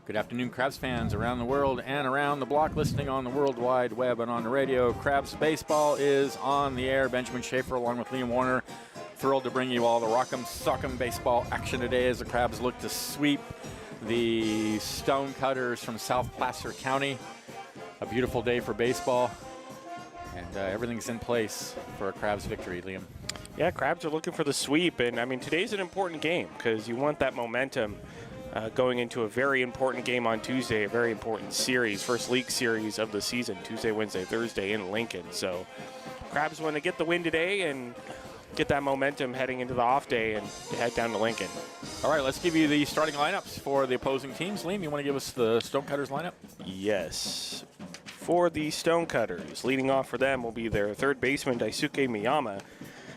Good afternoon, Crabs fans around the world and around the block, listening on the World Wide Web and on the radio. Crabs baseball is on the air. Benjamin Schaefer along with Liam Warner. Thrilled to bring you all the Rock'em Sock'em baseball action today as the Crabs look to sweep the Stonecutters from South Placer County. A beautiful day for baseball, and everything's in place for a Crabs victory, Liam. Yeah, Crabs are looking for the sweep, and I mean, today's an important game because you want that momentum going into a very important game on Tuesday, a very important series, first league series of the season, Tuesday, Wednesday, Thursday in Lincoln. So Crabs want to get the win today and get that momentum heading into the off day and head down to Lincoln. All right, let's give you the starting lineups for the opposing teams. Liam, you want to give us the Stonecutters lineup? Yes. For the Stonecutters, leading off for them will be their third baseman, Daisuke Miyama.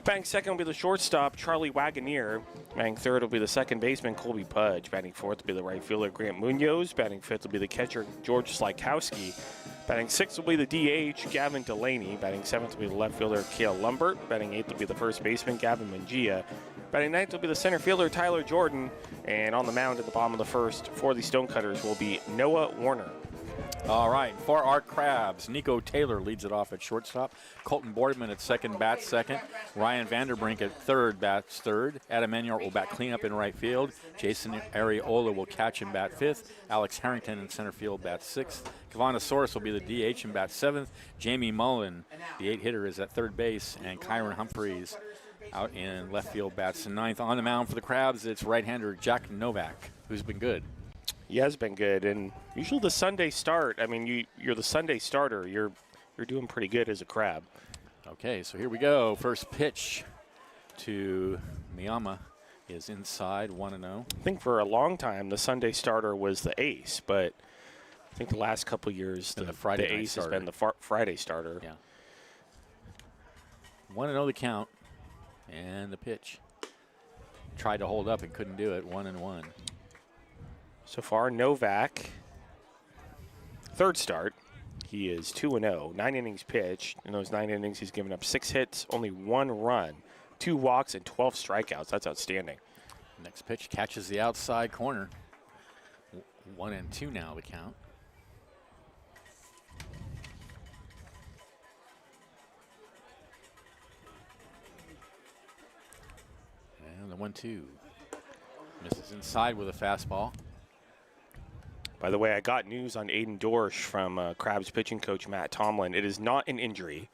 Batting second will be the shortstop, Charlie Wagoneer. Batting third will be the second baseman, Colby Pudge. Batting fourth will be the right fielder, Grant Munoz. Batting fifth will be the catcher, George Slykowski. Batting sixth will be the DH, Gavin Delaney. Batting seventh will be the left fielder, Cale Lumbert. Batting eighth will be the first baseman, Gavin Mangia. Batting ninth will be the center fielder, Tyler Jordan. And on the mound at the bottom of the first for the Stonecutters will be Noah Warner. All right, for our Crabs, Nico Taylor leads it off at shortstop. Colton Boardman at second, bats second. Ryan Vanderbrink at third, bats third. Adam Enyart will bat cleanup in right field. Jason Ariola will catch and bat fifth. Alex Harrington in center field bats sixth. Kavanasaurus will be the DH and bat seventh. Jamie Mullen, the eight-hitter, is at third base. And Kyron Humphreys out in left field bats ninth. On the mound for the Crabs, it's right-hander Jack Novak, who's been good. He has been good, and usually the Sunday start, I mean, you're the Sunday starter. You're doing pretty good as a Crab. Okay, so here we go. First pitch to Miyama is inside, 1-0. I think for a long time the Sunday starter was the ace, but I think the last couple of years the ace has been the Friday starter. Yeah. 1-0 the count, and the pitch. Tried to hold up and couldn't do it, 1-1. So far, Novak, third start, he is 2-0, 9 innings pitched. In those 9 innings, he's given up 6 hits, only 1 run, 2 walks, and 12 strikeouts. That's outstanding. Next pitch catches the outside corner. 1-2 now the count. And the 1-2. Misses inside with a fastball. By the way, I got news on Aiden Dorsch from Crabs pitching coach Matt Tomlin. It is not an injury.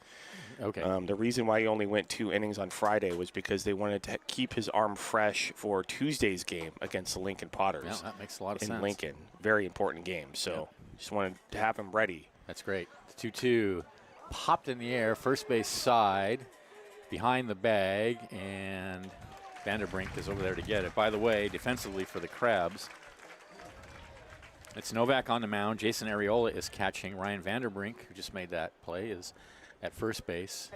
Okay. The reason why he only went 2 innings on Friday was because they wanted to keep his arm fresh for Tuesday's game against the Lincoln Potters. Yeah, that makes a lot of sense. In Lincoln. Very important game. So just wanted to have him ready. That's great. 2-2. Popped in the air, first base side, behind the bag, and Vanderbrink is over there to get it. By the way, defensively for the Crabs, it's Novak on the mound. Jason Ariola is catching. Ryan Vanderbrink, who just made that play, is at first base.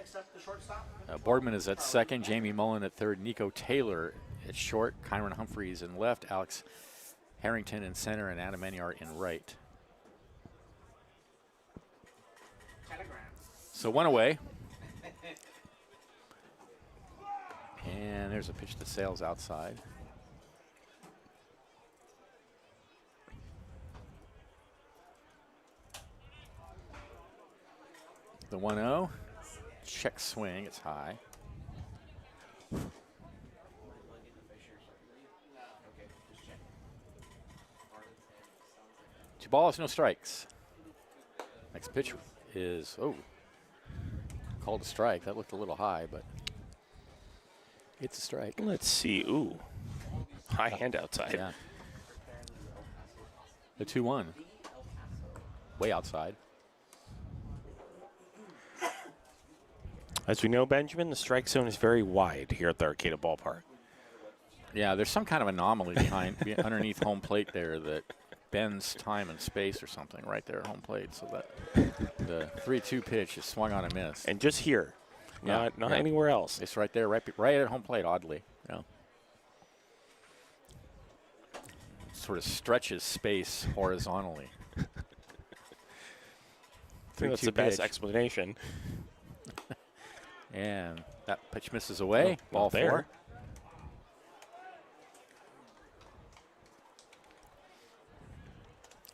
Boardman is at second. Jamie Mullen at third. Nico Taylor at short. Kyron Humphreys in left. Alex Harrington in center. And Adam Enyart in right. So 1 away. And there's a pitch that sails outside. The 1-0, check swing, it's high. 2 balls, no strikes. Next pitch is, called a strike. That looked a little high, but it's a strike. Let's see, high hand outside. Yeah. The 2-1, way outside. As we know, Benjamin, the strike zone is very wide here at the Arcata Ballpark. Yeah, there's some kind of anomaly behind underneath home plate there that bends time and space or something right there at home plate, so that the 3-2 pitch is swung on a miss. And just here, not anywhere else. It's right there, right at home plate, oddly. Yeah. Sort of stretches space horizontally. I think that's the best explanation. And that pitch misses away. Ball there. 4.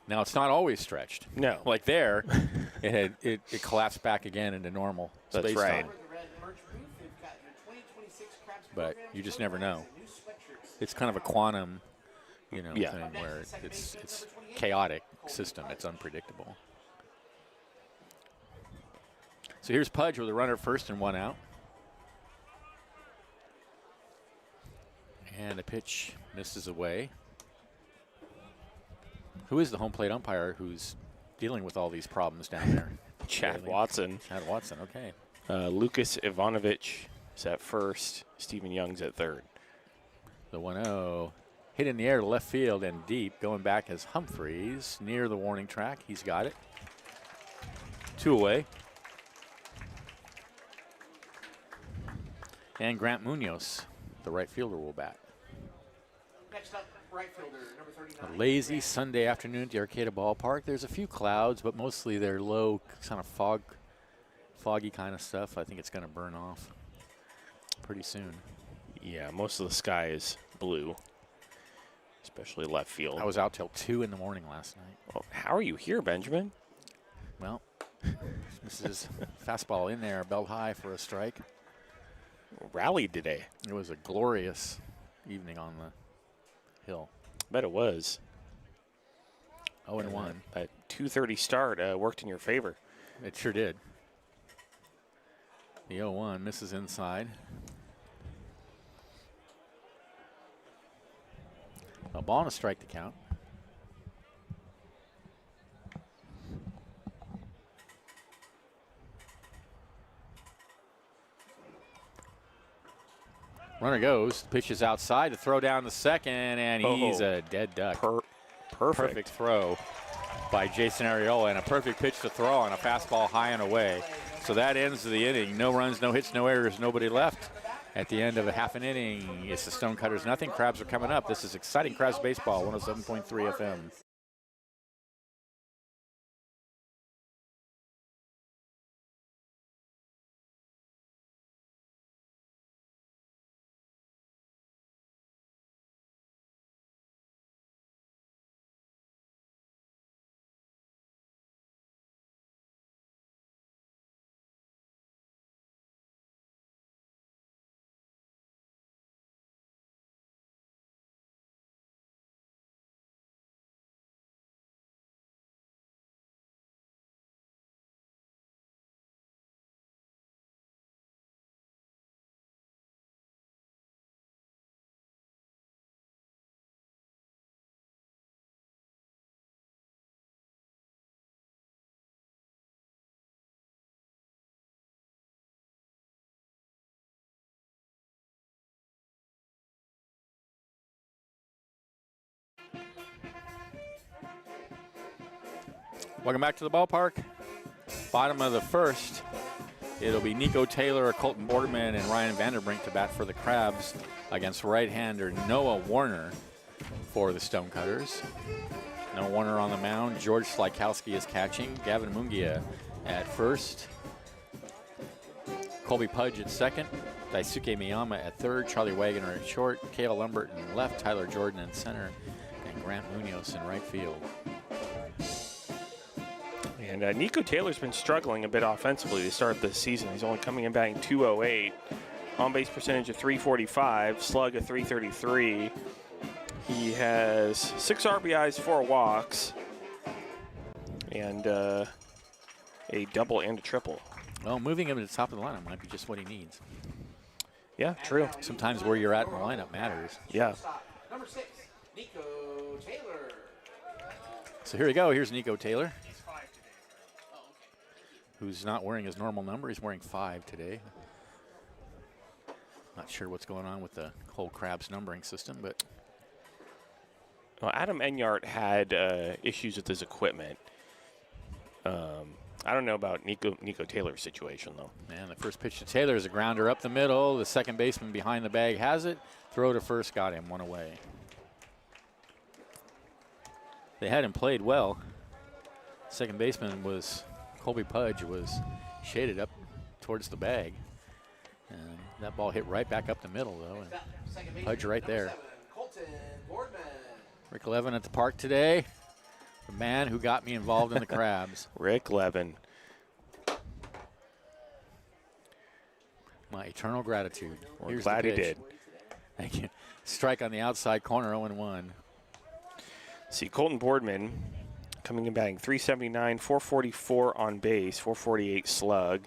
Now, it's not always stretched. No. Like there, it collapsed back again into normal That's space right. time. But you just never know. It's kind of a quantum, thing where it's chaotic system. It's unpredictable. So here's Pudge with a runner first and 1 out. And a pitch misses away. Who is the home plate umpire who's dealing with all these problems down there? Chad Watson. Chad Watson, okay. Lucas Ivanovich is at first. Stephen Young's at third. The 1-0 hit in the air to left field and deep. Going back as Humphreys near the warning track. He's got it. 2 away. And Grant Munoz, the right fielder, will bat. Next up, right fielder, number 39. A lazy Sunday afternoon at the Arcata Ballpark. There's a few clouds, but mostly they're low, kind of foggy kind of stuff. I think it's going to burn off pretty soon. Yeah, most of the sky is blue, especially left field. I was out till 2 in the morning last night. Well, how are you here, Benjamin? Well, this is fastball in there, belt high for a strike. Rallied today. It was a glorious evening on the hill. Bet it was. 0-1. That 2:30 start worked in your favor. It sure did. The 0-1 misses inside. A ball and a strike to count. Runner goes, pitches outside to throw down the second, and he's a dead duck. Perfect throw by Jason Arriola, and a perfect pitch to throw on a fastball high and away. So that ends the inning. No runs, no hits, no errors, nobody left. At the end of a half an inning, it's the Stonecutters nothing. Crabs are coming up. This is exciting Crabs baseball, 107.3 FM. Welcome back to the ballpark. Bottom of the first, it'll be Nico Taylor, Colton Boardman, and Ryan Vanderbrink to bat for the Crabs against right-hander Noah Warner for the Stonecutters. Noah Warner on the mound. George Slykowski is catching. Gavin Mungia at first. Colby Pudge at second. Daisuke Miyama at third. Charlie Wagoner at short. Cale Lumbert in left. Tyler Jordan in center. And Grant Munoz in right field. And Nico Taylor's been struggling a bit offensively to start this season. He's only coming in batting .208, on-base percentage of .345, slug of .333. He has 6 RBIs, 4 walks, and a double and a triple. Well, moving him to the top of the lineup might be just what he needs. Yeah, true. Sometimes where you're at in the lineup matters. Yeah. Number 6, Nico Taylor. So here we go. Here's Nico Taylor, who's not wearing his normal number. He's wearing 5 today. Not sure what's going on with the whole Crabs numbering system, but Well, Adam Enyart had issues with his equipment. I don't know about Nico Taylor's situation, though. man, the first pitch to Taylor is a grounder up the middle. The second baseman behind the bag has it. Throw to first, got him, 1 away. They had him played well. Second baseman was Colby Pudge, was shaded up towards the bag. And that ball hit right back up the middle, though. And Pudge right there. Colton Boardman. Rick Levin at the park today. The man who got me involved in the crabs. Rick Levin. My eternal gratitude. We're Here's glad the he pitch. did. Thank you. Strike on the outside corner, 0-1. See, Colton Boardman coming in batting 379, 444 on base, 448 slug.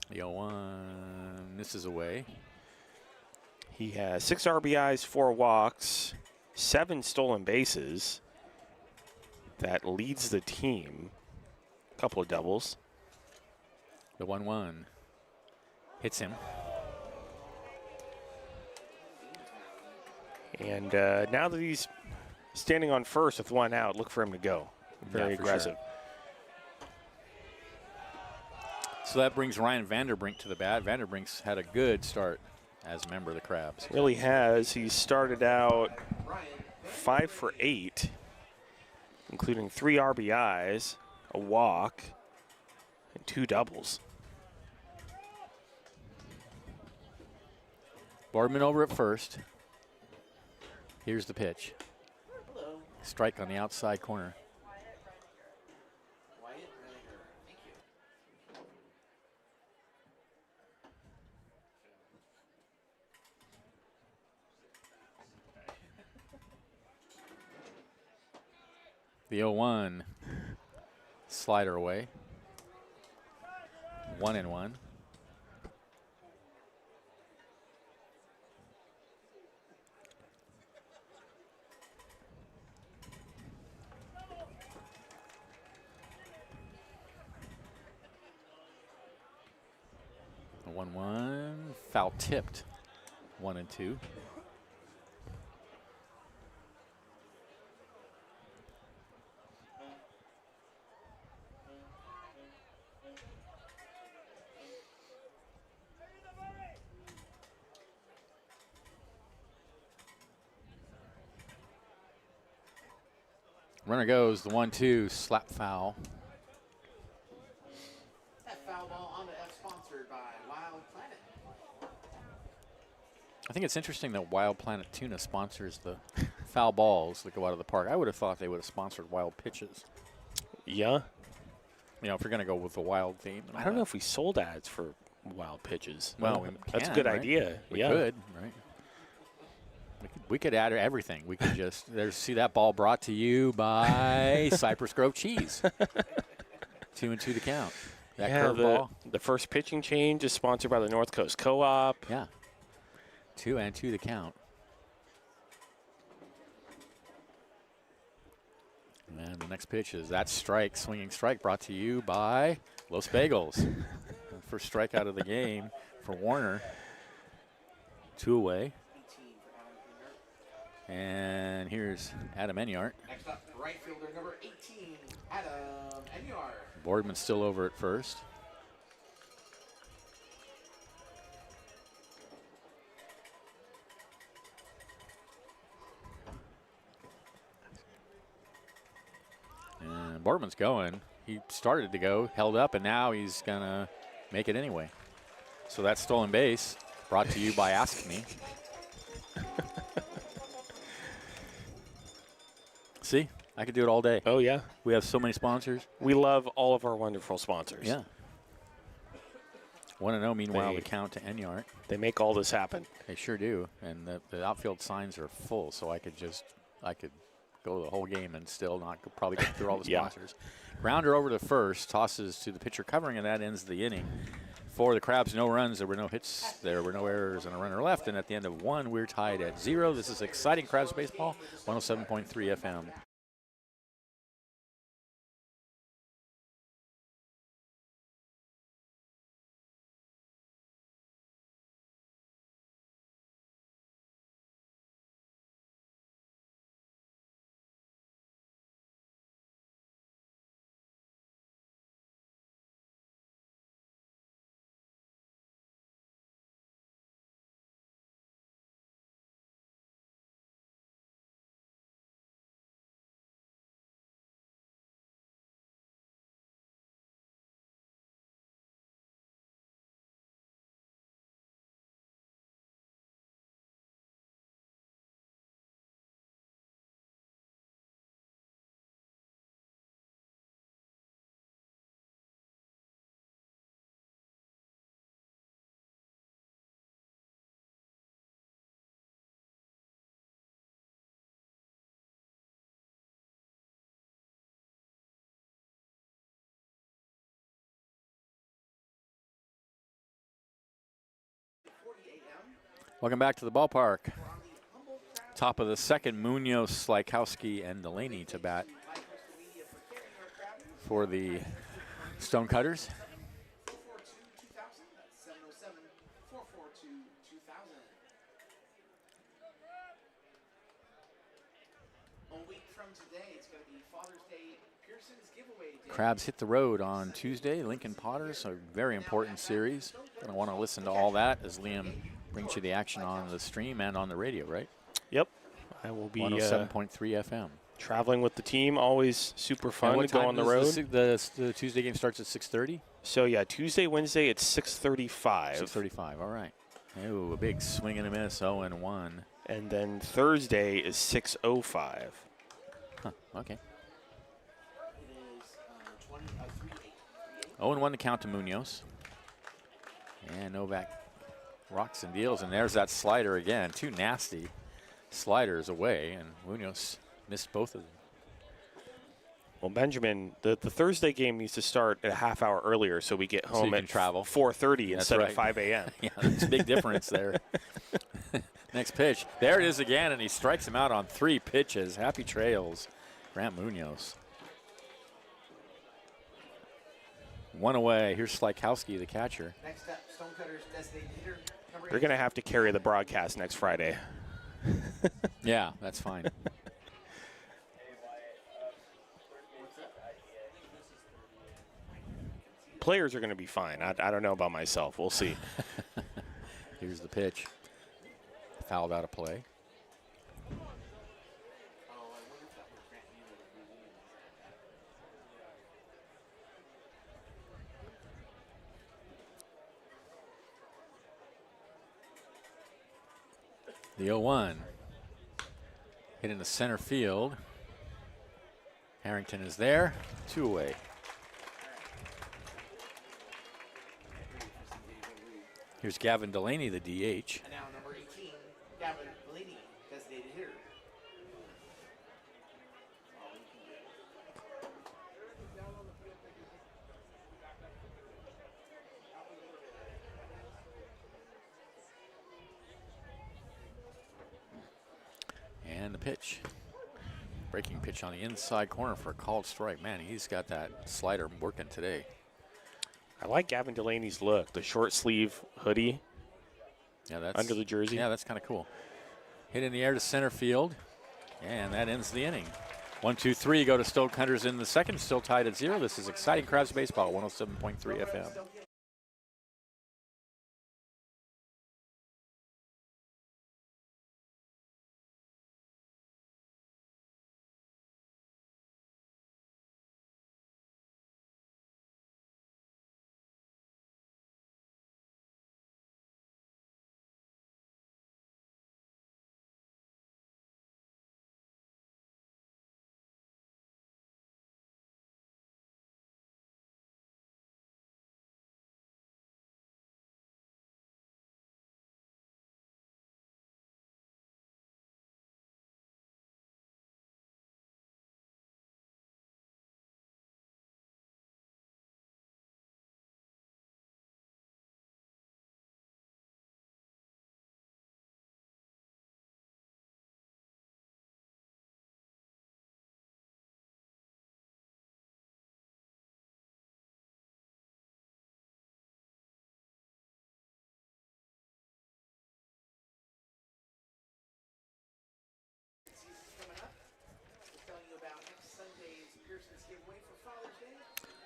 The 0-1 misses away. He has 6 RBIs, 4 walks, 7 stolen bases. That leads the team. A couple of doubles. The 1-1 hits him. And now that he's standing on first with 1 out, look for him to go. Very for aggressive. sure. So that brings Ryan Vanderbrink to the bat. Vanderbrink's had a good start as a member of the Crabs. Really has. He started out 5 for 8, including 3 RBIs, a walk, and 2 doubles. Boardman over at first. Here's the pitch. Hello. Strike on the outside corner. Wyatt Renninger. Thank you. The 0-1 slider away. 1-1. The 1-1 foul tipped. 1-2. Runner goes, the 1-2 slap foul. That foul ball on the F sponsored by Wild Planet. I think it's interesting that Wild Planet Tuna sponsors the foul balls that go out of the park. I would have thought they would have sponsored wild pitches. Yeah. You know, if you're going to go with the wild theme. I don't know if we sold ads for wild pitches. Well, we that's a can, good right? idea. We yeah. could, right? We could add everything. We could just see that ball brought to you by Cypress Grove Cheese. 2-2 the count. That Yeah, curveball. the first pitching change is sponsored by the North Coast Co-op. Yeah. 2-2 the count. And the next pitch is that strike, swinging strike, brought to you by Los Bagels. First strikeout of the game for Warner. 2 away. 18 for Adam Enyart. And here's Adam Enyart. Next up, right fielder number 18, Adam Enyart. Boardman's still over at first. And Boardman's going. He started to go, held up, and now he's going to make it anyway. So that's stolen base, brought to you by Ask Me. See, I could do it all day. Oh, yeah. We have so many sponsors. We love all of our wonderful sponsors. Yeah. 1-0, meanwhile, They- the count to Enyart. They make all this happen. They sure do. And the outfield signs are full, so I could go the whole game and still not probably get through all the Yeah. sponsors. Grounder over to first, tosses to the pitcher covering, and that ends the inning. For the Crabs, no runs, there were no hits, there were no errors, and a runner left. And at the end of 1, we're tied at 0. This is exciting Crabs baseball, 107.3 FM. Welcome back to the ballpark. Top of the second, Munoz, Slykowski, and Delaney to bat for the Stonecutters. 707-442-2000. A week from today, it's going to be Father's Day, Pearson's giveaway day. Crabs hit the road on Tuesday. Lincoln Potters, a very important series. Going to want to listen to all that as Liam brings you the action on the stream and on the radio, right? Yep. I will be 107.3 FM. traveling with the team. Always super fun to go on the road. The Tuesday game starts at 6:30? So, yeah, Tuesday, Wednesday, it's 6:35. 6:35, all right. Oh, a big swing and a miss, 0-1. And then Thursday is 6:05. Huh, okay. It is 3-8. 0-1 to count to Munoz. And Novak rocks and deals, and there's that slider again. Two nasty sliders away, and Munoz missed both of them. Well, Benjamin, the Thursday game needs to start a half hour earlier so we get So home you can at travel. 4:30 That's instead right. of 5 a.m. Yeah, that's a big difference there. Next pitch. There it is again, and he strikes him out on 3 pitches. Happy trails, Grant Munoz. One away. Here's Slykowski, the catcher. Next up, Stonecutters designated hitter number They're going to have to carry the broadcast next Friday. Yeah, that's fine. Players are going to be fine. I don't know about myself. We'll see. Here's the pitch. Fouled out of play. The 0-1. Hit into center field. Harrington is there. 2 away. Here's Gavin Delaney, the DH. And now number 18, Gavin Delaney, designated hitter. And the pitch. Breaking pitch on the inside corner for a called strike. Man, he's got that slider working today. I like Gavin Delaney's look, the short sleeve hoodie Yeah, that's under the jersey. Yeah, that's kind of cool. Hit in the air to center field, and that ends the inning. 1-2-3 go to Stonecutters in the second, still tied at 0. This is exciting Crabs baseball, 107.3 FM.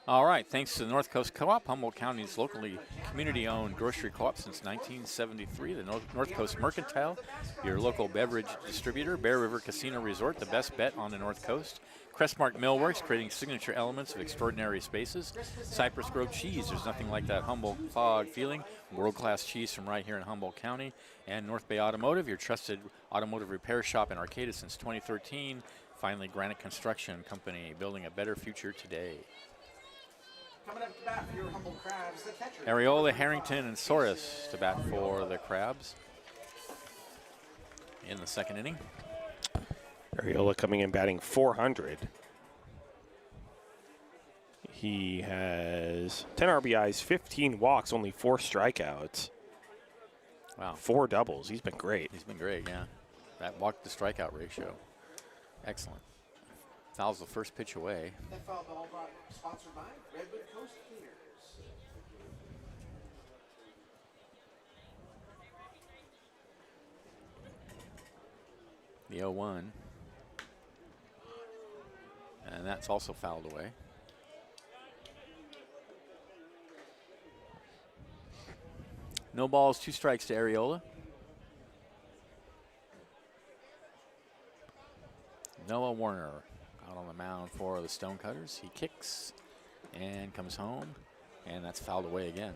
All right, thanks to the North Coast Co-op, Humboldt County's locally community-owned grocery co-op since 1973. The North Coast Mercantile, your local beverage distributor. Bear River Casino Resort, the best bet on the North Coast. Crestmark Millworks, creating signature elements of extraordinary spaces. Cypress Grove Cheese, there's nothing like that Humboldt fog feeling. World-class cheese from right here in Humboldt County. And North Bay Automotive, your trusted automotive repair shop in Arcata since 2013. Finally, Granite Construction Company, building a better future today. Coming up to bat for your Humboldt Crabs, the catcher. Areola, Harrington, and Soros to bat for the Crabs in the second inning. Areola coming in batting 400. He has 10 RBIs, 15 walks, only 4 strikeouts. Wow. 4 doubles. He's been great. He's been great, yeah. That walk to strikeout ratio. Excellent. Fouls the first pitch away. That foul ball brought sponsored by Redwood Coast Cleaners. The 0-1. And that's also fouled away. No balls, 2 strikes to Areola. Noah Warner out on the mound for the Stonecutters. He kicks and comes home, and that's fouled away again.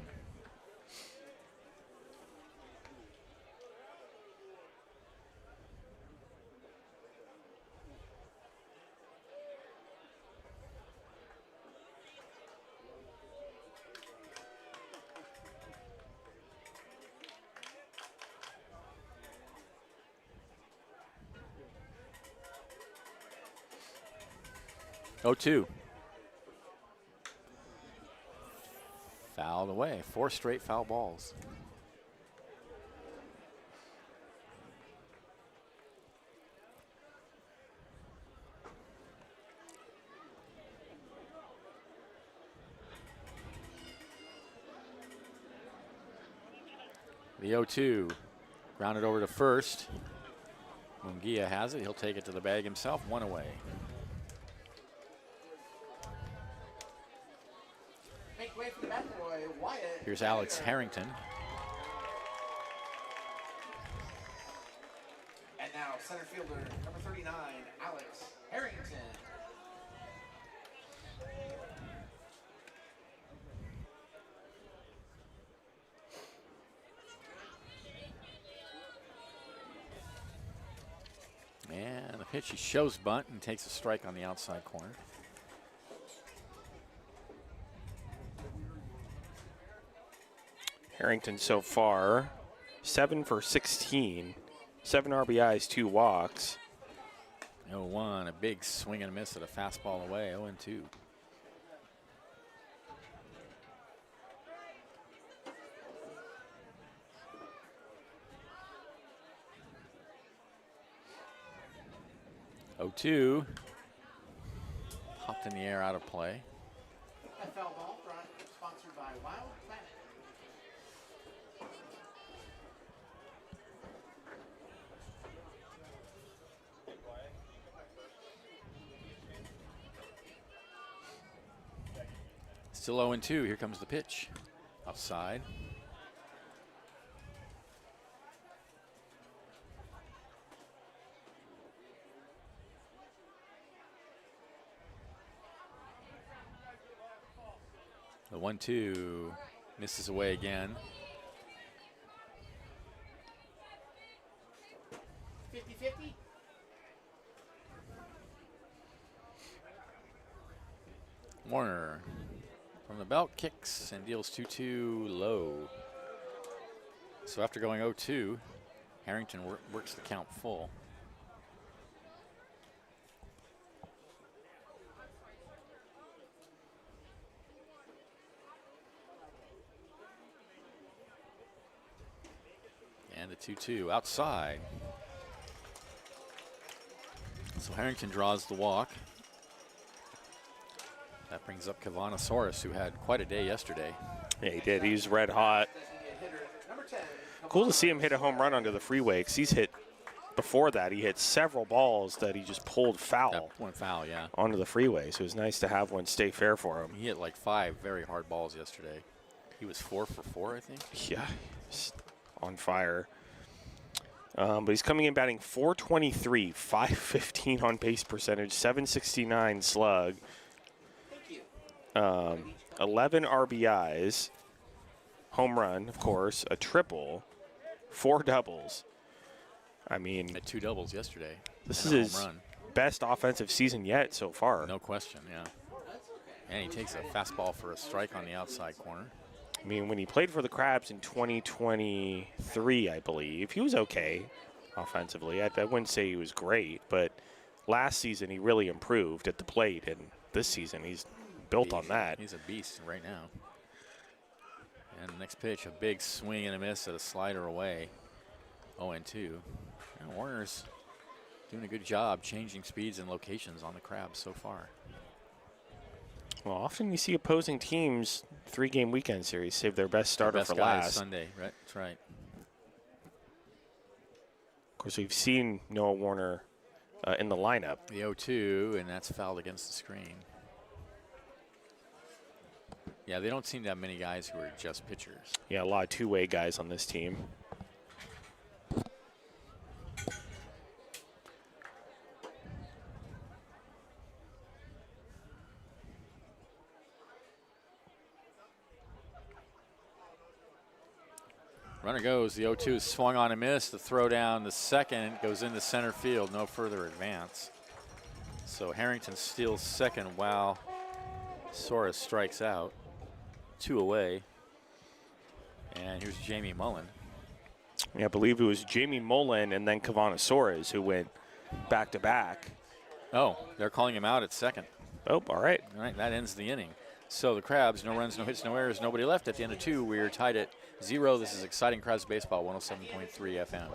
Oh, 2. Fouled away. 4 straight foul balls. The 0-2. Grounded over to first. Munguia has it. He'll take it to the bag himself. 1 away. Make way for the bat boy, Wyatt. Here's Alex Harrington. And now center fielder, number 39, Alex Harrington. And the pitch, he shows bunt and takes a strike on the outside corner. Harrington so far, 7 for 16, 7 RBIs, 2 walks. 0-1, a big swing and a miss at a fastball away, 0-2. Oh, 2. Popped in the air, out of play. That foul ball brought sponsored by Wild Planet. Still 0-2. Here comes the pitch. Outside. The 1-2 misses away again. 50-50. Warner from the belt kicks and deals 2-2 low. So after going 0-2, Harrington works the count full. And a 2-2 outside. So Harrington draws the walk. That brings up Kavanasaurus, who had quite a day yesterday. Yeah, he did. He's red hot. Number 10. Cool to see him hit a home run onto the freeway, because he's hit, before that, he hit several balls that he just pulled foul That one foul, yeah. onto the freeway. So it was nice to have one stay fair for him. He hit like 5 very hard balls yesterday. He was 4 for 4, I think. Yeah, he's on fire. But he's coming in batting .423, .515 on base percentage, .769 slug, Thank you. 11 RBIs, home run, of course, a triple, 4 doubles. I mean, Had 2 doubles yesterday. this and is a his home run. best offensive season yet so far. No question, yeah. And he takes a fastball for a strike on the outside corner. I mean, when he played for the Crabs in 2023, I believe, he was okay offensively. I wouldn't say he was great, but last season he really improved at the plate, and this season he's built on that. He's a beast right now. And the Next pitch, a big swing and a miss at a slider away. 0-2. And Warner's doing a good job changing speeds and locations on the Crabs so far. Well, often you see opposing teams 3-game weekend series save their best starter Best for guy last. Sunday, right? That's right. Of course, we've seen Noah Warner in the lineup. The 0-2, and that's fouled against the screen. Yeah, they don't seem to have many guys who are just pitchers. Yeah, a lot of two-way guys on this team. Runner goes. The 0-2 is swung on and missed. The throw down the second goes into center field. No further advance. So Harrington steals second while Soros strikes out. 2 away. And here's Jamie Mullen. Yeah, I believe it was Jamie Mullen and then Cavanasaurus who went back-to-back. Oh, they're calling him out at second. Oh, all right. All right, that ends the inning. So the Crabs, no runs, no hits, no errors, nobody left. At the end of 2, we're tied at 0. This is exciting Crabs baseball, 107.3 FM.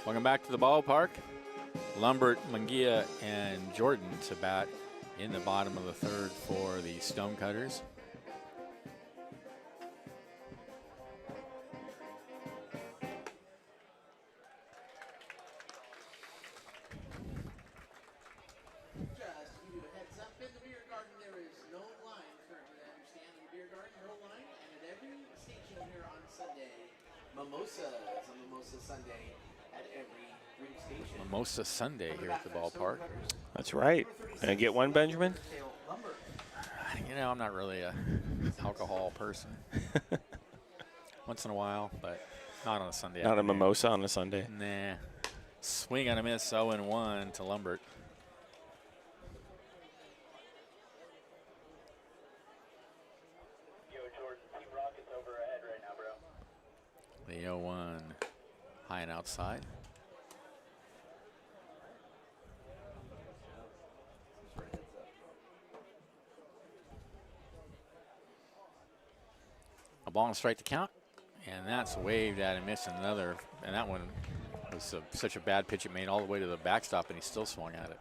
Welcome back to the ballpark. Lumbert, Munguia, and Jordan to bat in the bottom of the 3rd for the Stonecutters. Just to give you a heads up, in the beer garden there is no line currently. I understand in the beer garden, no line, and at every station here on Sunday, mimosas on Mimosa Sunday at every drink station. Mimosa Sunday here at the ballpark. That's right. Can I get one, Benjamin? You know, I'm not really a alcohol person. Once in a while, but not on a Sunday. Not a afternoon. mimosa on a Sunday. Nah. Swing and a miss, 0-1 to Lumbert. Yo, Jordan, Team Rocket's over ahead right now, bro. The 0-1 high and outside. A ball and strike to count, and that's waved at and missed another. And that one was such a bad pitch it made all the way to the backstop, and he still swung at it.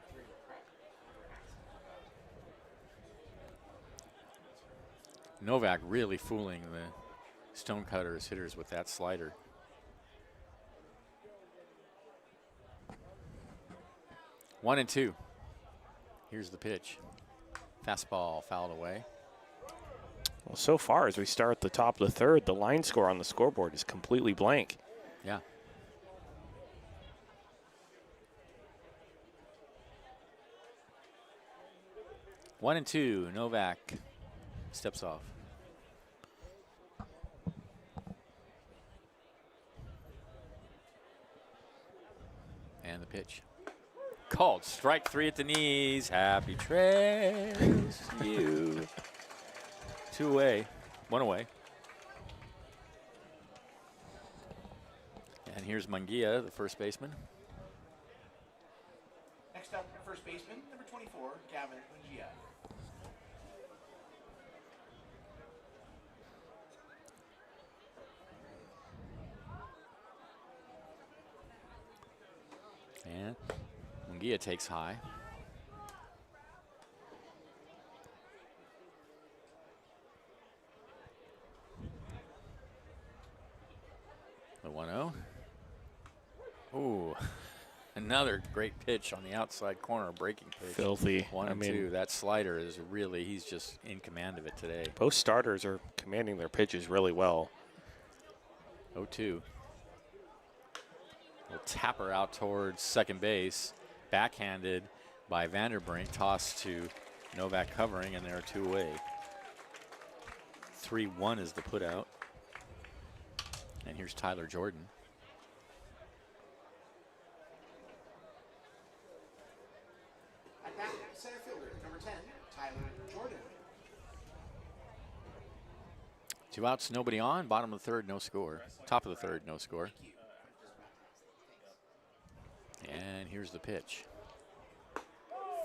Novak really fooling the Stonecutters hitters with that slider. One and two. Here's the pitch. Fastball fouled away. Well, so far as we start the top of the 3rd, the line score on the scoreboard is completely blank. Yeah. One and two. Novak steps off. And the pitch. Called. Strike 3 at the knees. Happy trails to you. 2 away. 1 away. And here's Munguia, the first baseman. Next up, first baseman, number 24, Gavin Munguia. And Munguia takes high. The 1-0. Ooh, another great pitch on the outside corner, breaking pitch. Filthy. 1-2. That slider is really, he's just in command of it today. Both starters are commanding their pitches really well. 0-2. We'll tap her out towards second base. Backhanded by Vanderbrink. Toss to Novak covering, and they're 2 away. 3-1 is the put out. And here's Tyler Jordan. At bat, center fielder, number 10, Tyler Jordan. 2 outs, nobody on. Bottom of the third, no score. Top of the third, no score. And here's the pitch.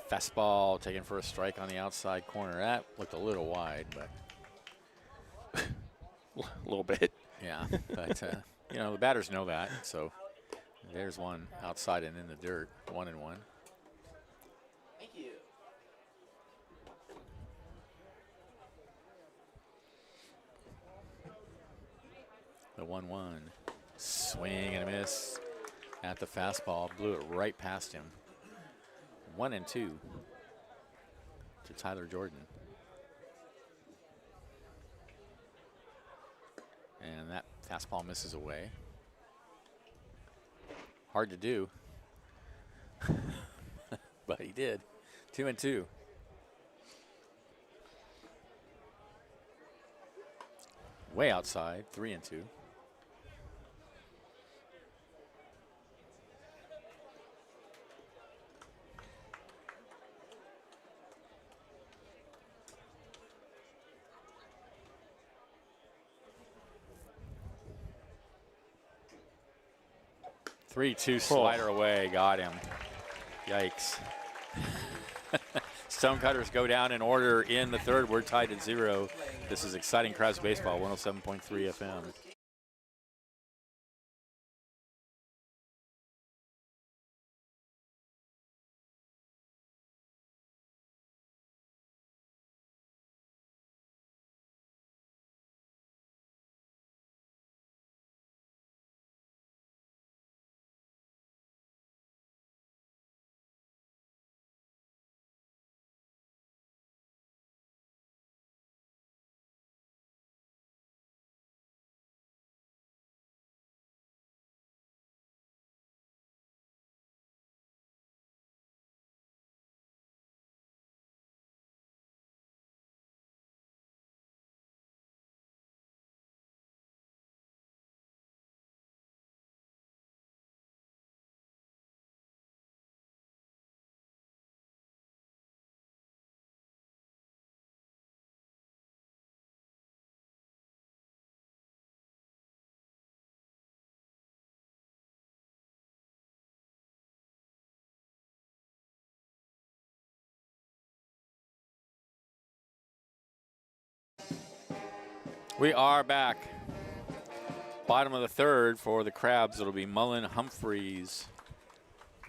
Fastball taken for a strike on the outside corner. That looked a little wide, but A little bit. yeah. But you know, the batters know that. So there's one outside and in the dirt. 1-1. Thank you. The 1-1. Swing and a miss at the fastball. Blew it right past him. 1-2 to Tyler Jordan. And that fastball misses away. Hard to do. But he did. 2-2. Way outside. 3-2. Three-two slider away, got him. Yikes. Stonecutters go down in order in the third. We're tied at 0. This is exciting Crabs baseball, 107.3 FM. We are back. Bottom of the third for the Crabs. It'll be Mullen, Humphreys,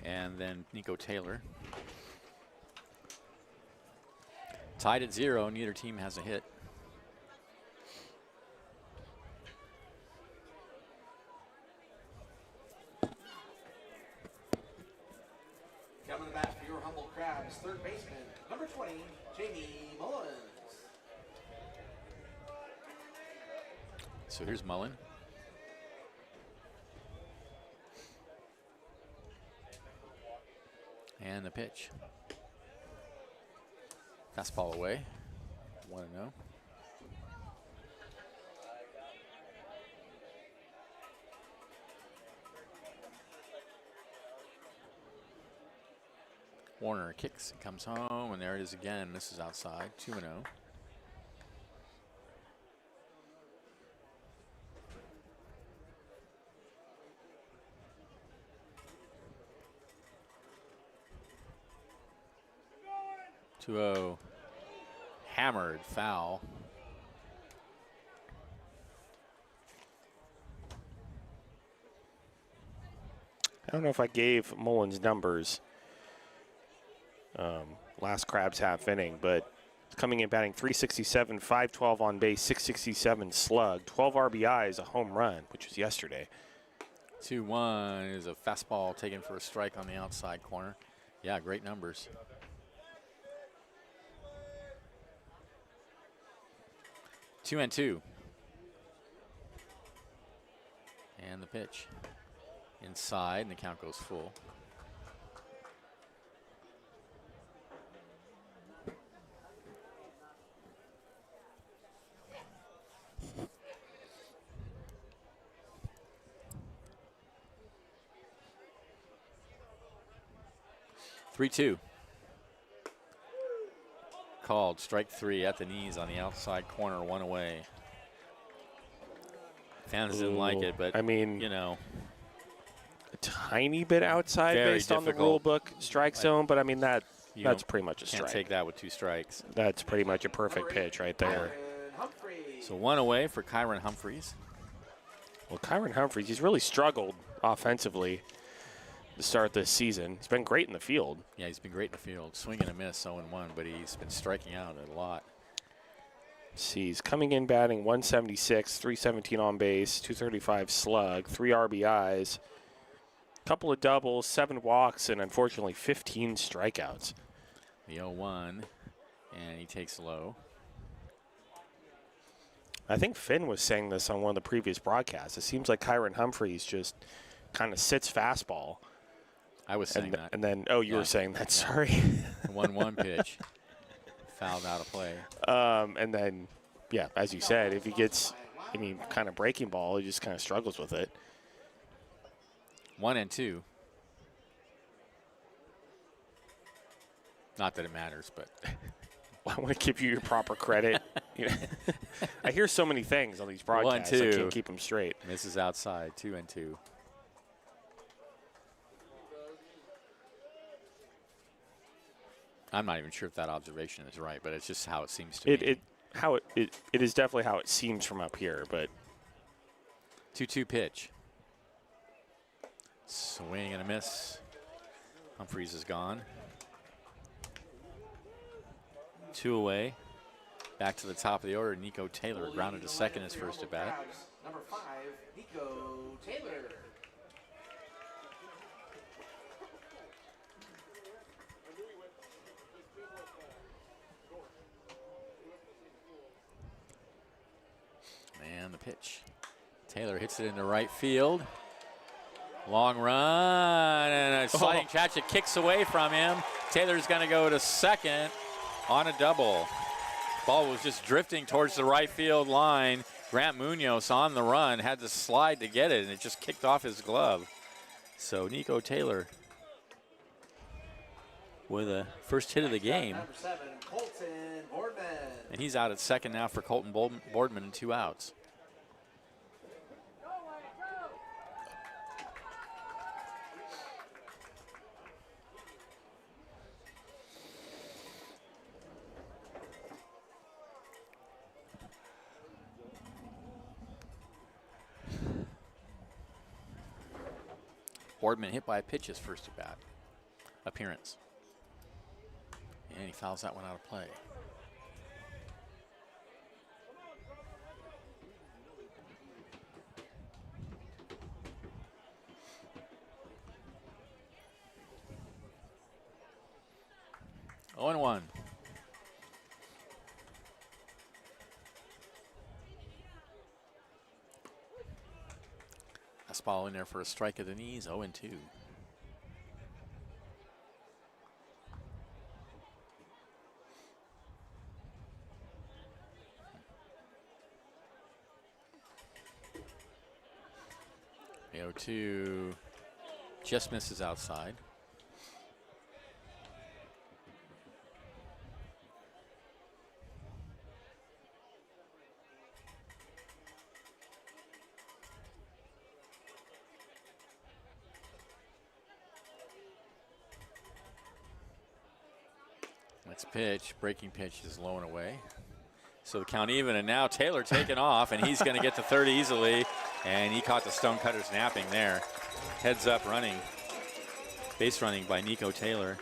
and then Nico Taylor. Tied at 0. Neither team has a hit. Coming back for your humble Crabs, third baseman, number 20, Jamie Mullins. So here's Mullen. And the pitch. Fastball away. 1-0. Warner kicks, it comes home, and there it is again. This is outside. 2-0. Hammered foul. I don't know if I gave Mullins numbers last Crabs half inning, but coming in batting .367, .512 on base, .667 slug, 12 RBIs, a home run, which was yesterday. 2-1 is a fastball taken for a strike on the outside corner. Yeah, great numbers. 2-2. And the pitch. Inside, and the count goes full. Three-two. Called strike 3 at the knees on the outside corner, 1 away. Fans didn't like it, but I mean, you know, a tiny bit outside Very based on the difficult. rule book strike zone, but I mean that's don't- pretty much a can't strike. take that with 2 strikes. That's pretty much a perfect pitch right there. Kyron Humphreys. So 1 away for Kyron Humphreys. Well, Kyron Humphreys, he's really struggled offensively to start this season. He's been great in the field. Yeah, he's been great in the field. Swing and a miss, 0-1, but he's been striking out a lot. Let's see, he's coming in batting 176, 317 on base, 235 slug, 3 RBIs, couple of doubles, 7 walks, and unfortunately 15 strikeouts. The 0-1, and he takes low. I think Finn was saying this on one of the previous broadcasts. It seems like Kyron Humphreys just kind of sits fastball. I was saying that. And then, oh, you Yeah. were saying that, Yeah. sorry. 1-1 pitch. Fouled out of play. And then, yeah, as you said, if he gets any kind of breaking ball, he just kind of struggles with it. 1-2. Not that it matters, but I want to give you your proper credit. You know, I hear so many things on these broadcasts. I 1-2. can't keep them straight. misses outside. 2-2. I'm not even sure if that observation is right, but it's just how it seems to me. It is definitely how it seems from up here, but 2-2 pitch. Swing and a miss. Humphreys is gone. 2 away. Back to the top of the order. Nico Taylor grounded to second his first at bat. Number 5, Nico Taylor. And the pitch. Taylor hits it into right field. Long run and a sliding catch. It kicks away from him. Taylor's going to go to second on a double. Ball was just drifting towards the right field line. Grant Munoz on the run had to slide to get it, and it just kicked off his glove. So Nico Taylor with a first hit of the game. Number 7, Colton Boardman. And he's out at second now for Colton Boardman and 2 outs. Boardman hit by a pitch his first at bat appearance. And he fouls that one out of play. Oh, and 1. Fastball in there for a strike at the knees. 0-2. The 0-2 just misses outside. Next pitch, breaking pitch is low and away. So the count even, and now Taylor taking off, and he's going to get to third easily, and he caught the Stonecutters napping there. Heads up running, base running by Nico Taylor.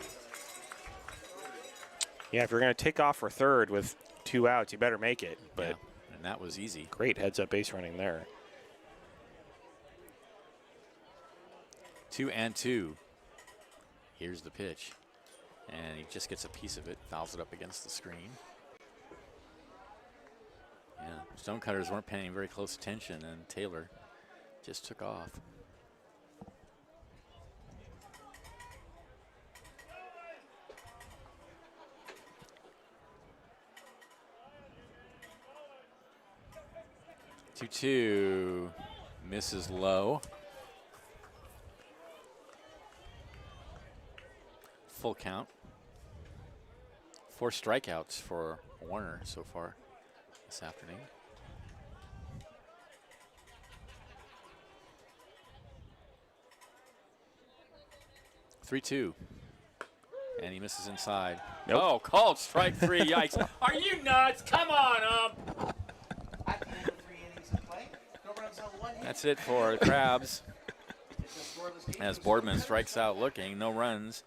yeah, if you're going to take off for third with 2 outs, you better make it. But Yeah, and that was easy. great heads-up base running there. 2-2. Here's the pitch. And he just gets a piece of it, fouls it up against the screen. Yeah, Stonecutters weren't paying very close attention, and Taylor just took off. Two misses low. Full count. 4 strikeouts for Warner so far this afternoon. Three-two. And he misses inside. Nope. Oh, called strike 3. Yikes. Are you nuts? Come on, At the end of 3 innings of play, no runs on 1 hit. That's it for the Crabs. It's a scoreless game. As Boardman strikes out looking, no runs.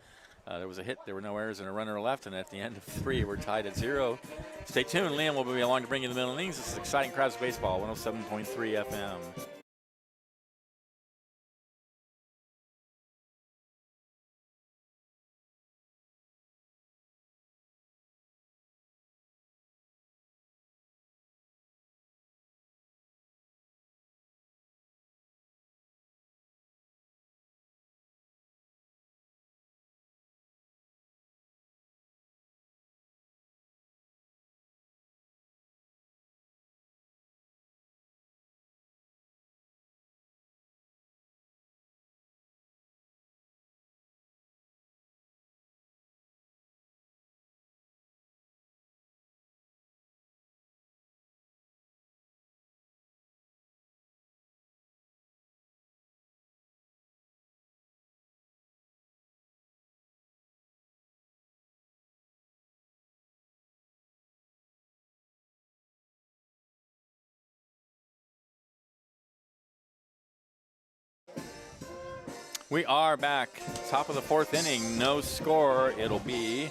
There was a hit, there were no errors, and a runner left, and at the end of 3, we're tied at 0. Stay tuned. Liam will be along to bring you the middle innings. This is exciting Crabs baseball, 107.3 FM. We are back. Top of the 4th inning, no score. It'll be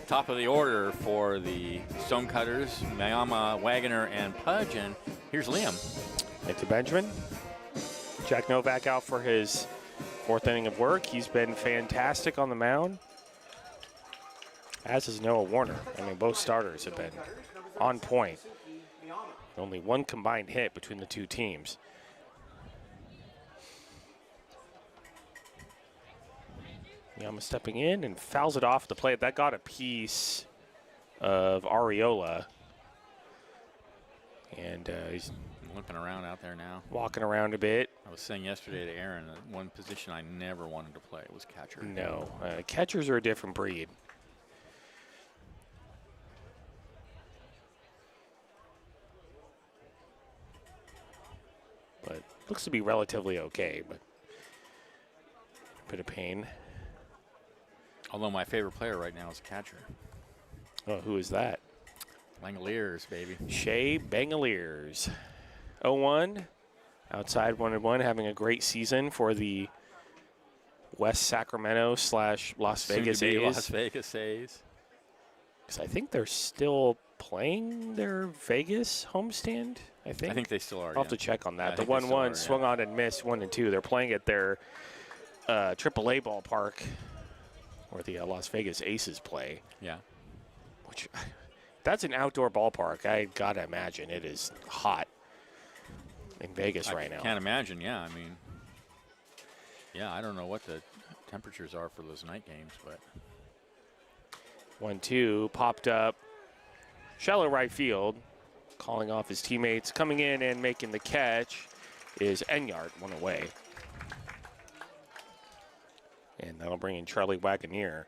top of the order for the Stonecutters, Mayama, Wagoner, and Pudge. And here's Liam. Thank you, Benjamin. Jack Novak out for his 4th inning of work. He's been fantastic on the mound, as is Noah Warner. I mean, both starters have been on point. Only 1 combined hit between the 2 teams. Yama stepping in and fouls it off the plate. That got a piece of Areola. And he's Limping around out there now. walking around a bit. I was saying yesterday to Aaron that one position I never wanted to play was catcher. No, catchers are a different breed. But looks to be relatively okay, but a bit of pain. Although my favorite player right now is catcher. Oh, who is that? Langoliers, baby. Shea Bangaliers. 0-1. Outside 1-1, having a great season for the West Sacramento / Las Vegas Soon to be A's. Las Vegas A's. Because I think they're still playing their Vegas homestand, I think. I think they still are. I'll have to check on that. I The think they still 1-1 are, swung on and missed 1-2. They're playing at their AAA ballpark where the Las Vegas Aces play. Yeah. Which, that's an outdoor ballpark. I gotta imagine it is hot in Vegas right now. I can't imagine, yeah. I mean, yeah, I don't know what the temperatures are for those night games, but. 1-2 popped up. Shallow right field. Calling off his teammates. Coming in and making the catch is Enyart, 1 away. And that'll bring in Charlie Wagoner.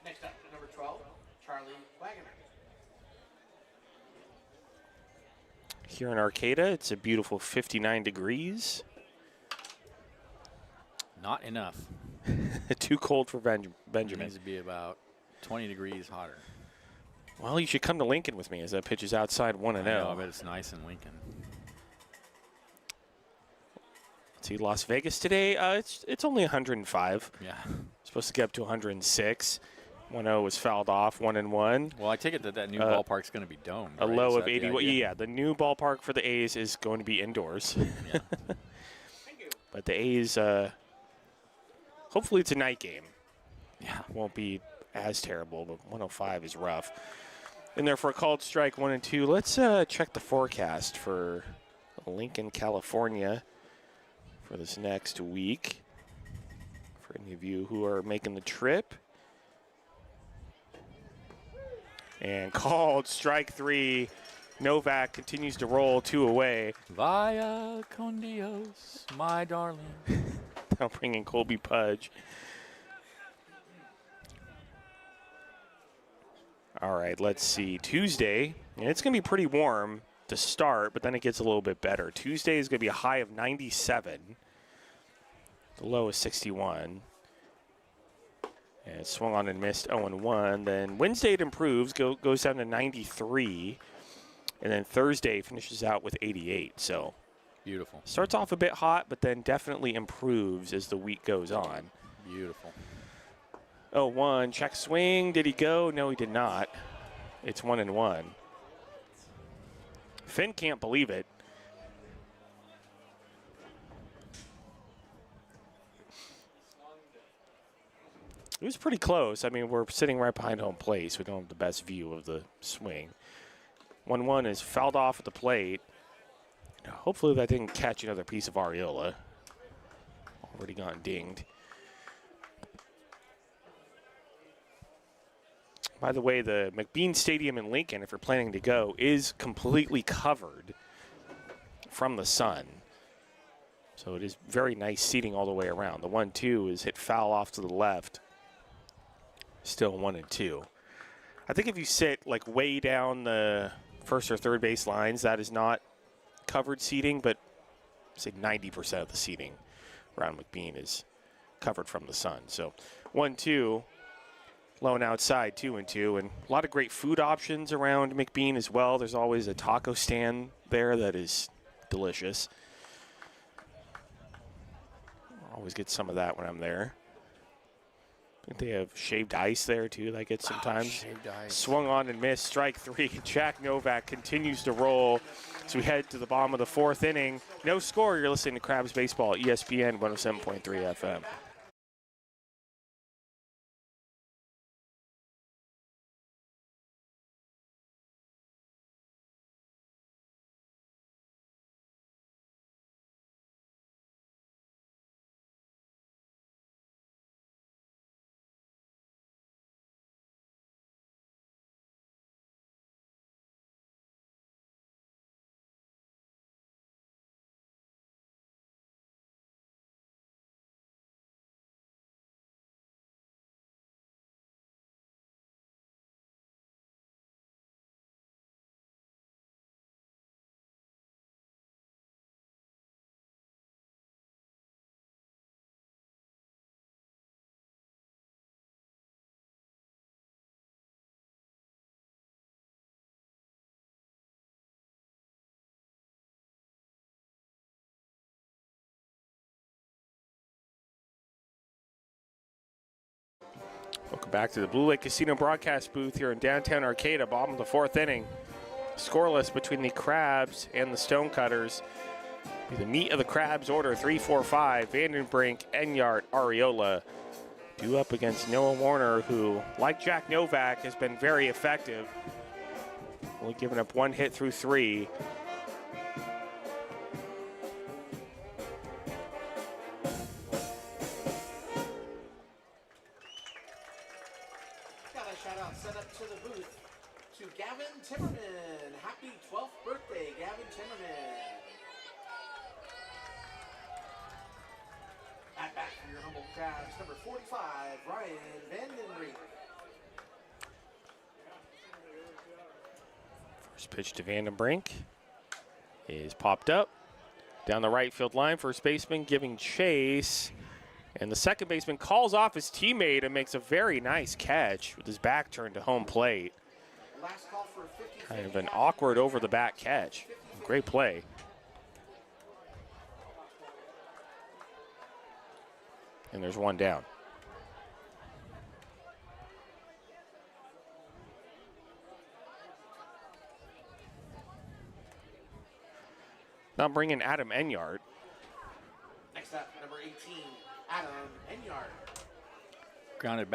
Next up, number 12, Charlie Wagoner. Here in Arcata, it's a beautiful 59 degrees. Not enough. Too cold for It Benjamin. needs to be about 20 degrees hotter. Well, you should come to Lincoln with me as that pitch is outside 1-0. I know, I bet it's nice in Lincoln. Let's see, Las Vegas today, it's only 105. Yeah. Supposed to get up to 106. 1-0 was fouled off, 1-1. Well, I take it that new ballpark's going to be domed. A right? low Is of that the 81. idea? Yeah, the new ballpark for the A's is going to be indoors. Yeah. But the A's, hopefully it's a night game. Yeah. Won't be as terrible, but 105 is rough. In there for a called strike 1 and 2. Let's check the forecast for Lincoln, California for this next week. For any of you who are making the trip. And called strike 3. Novak continues to roll 2 away. Vaya con Dios, my darling. Now bringing Colby Pudge. All right, let's see. Tuesday, and it's going to be pretty warm to start, but then it gets a little bit better. Tuesday is going to be a high of 97. The low is 61. And it swung on and missed 0-1. Then Wednesday it improves, goes down to 93. And then Thursday finishes out with 88. So Beautiful. starts off a bit hot, but then definitely improves as the week goes on. Beautiful. 0-1, check swing. Did he go? No, he did not. It's 1-1. Finn can't believe it. It was pretty close. I mean, we're sitting right behind home plate, so we don't have the best view of the swing. 1-1 is fouled off at the plate. Hopefully that didn't catch another piece of areola. Already gone dinged. By the way, the McBean Stadium in Lincoln, if you're planning to go, is completely covered from the sun. So it is very nice seating all the way around. The 1-2 is hit foul off to the left. Still 1-2. I think if you sit like way down the first or third base lines, that is not covered seating, but say 90% of the seating around McBean is covered from the sun. So 1-2, low and outside, 2-2, and a lot of great food options around McBean as well. There's always a taco stand there that is delicious. Always get some of that when I'm there. I think they have shaved ice there, too, that I get sometimes. Shaved ice. Swung on and missed, strike 3. Jack Novak continues to roll. So we head to the bottom of the 4th inning. No score. You're listening to Crabs Baseball, ESPN 107.3 FM. Welcome back to the Blue Lake Casino broadcast booth here in downtown Arcata, bottom of the 4th inning. Scoreless between the Crabs and the Stonecutters. Be the meat of the Crabs order 3-4-5. Vandenbrink, Enyart, Areola. Due up against Noah Warner, who, like Jack Novak, has been very effective. Only given up 1 hit through 3. Got a shout out sent up to the booth to Gavin Timmerman. Happy 12th birthday, Gavin Timmerman. At bat for your humble Crabs, number 45, Ryan Vandenbrink. First pitch to Vandenbrink is popped up. Down the right field line, first baseman giving chase. And the second baseman calls off his teammate and makes a very nice catch with his back turned to home plate. Last call for 50. Kind of an awkward over-the-back catch. Great play. And there's one down. Now bringing Adam Enyart. Next up, Adam Enyard. Grounded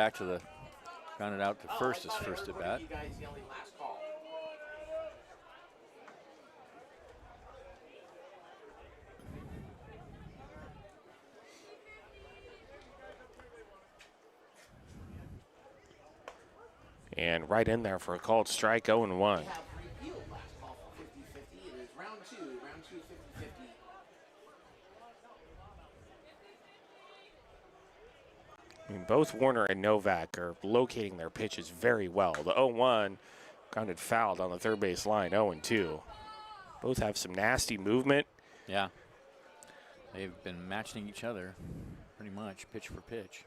out to first his first at bat. You guys yelling last call. And right in there for a called strike, 0-1. We have repealed last call for 50-50. It is round two 50-50. I mean, both Warner and Novak are locating their pitches very well. The 0-1 grounded fouled on the third base line, 0-2. Both have some nasty movement. Yeah. They've been matching each other pretty much, pitch for pitch.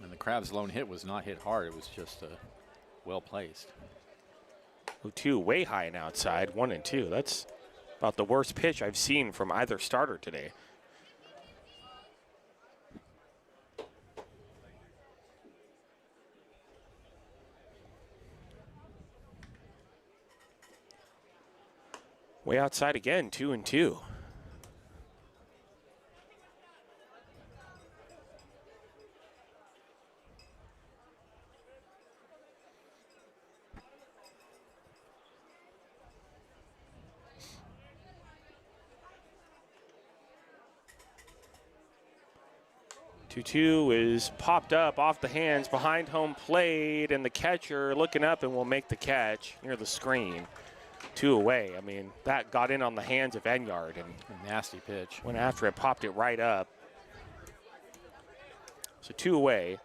And the Crabs' lone hit was not hit hard. It was just well placed. 0-2 way high and outside, 1-2. That's about the worst pitch I've seen from either starter today. Way outside again, 2-2. Two is popped up off the hands behind home plate, and the catcher looking up and will make the catch near the screen. 2 away. I mean, that got in on the hands of Enyard and A nasty pitch. went after it, popped it right up. So 2 away,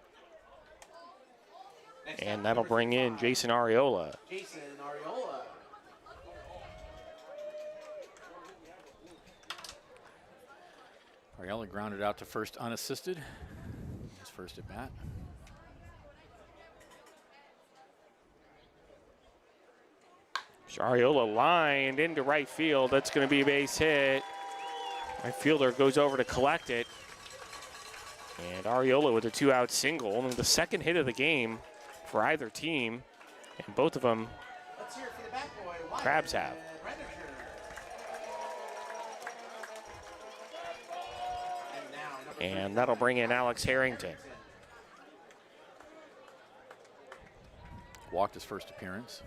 and that'll bring in Jason Arriola. Jason Arriola. Arriola grounded out to first unassisted. His first at bat. Arriola lined into right field. That's going to be a base hit. Right fielder goes over to collect it. And Arriola with a 2-out single. Only the second hit of the game for either team. And both of them Let's hear it for the bat boy. Wyatt Crabs have. Renninger. And now number And that'll bring in Alex Harrington. Walked his first appearance.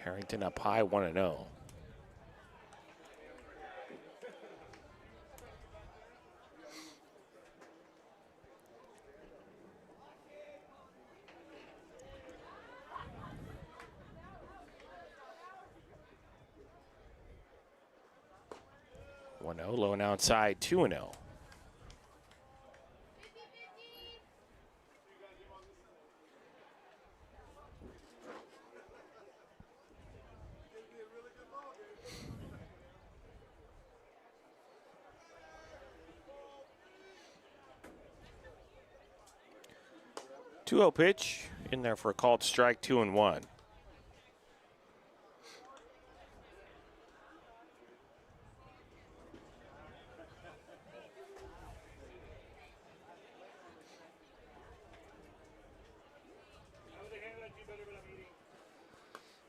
Harrington up high, 1-0. Low and outside, 2-0. Two-0 pitch in there for a called strike, 2-1.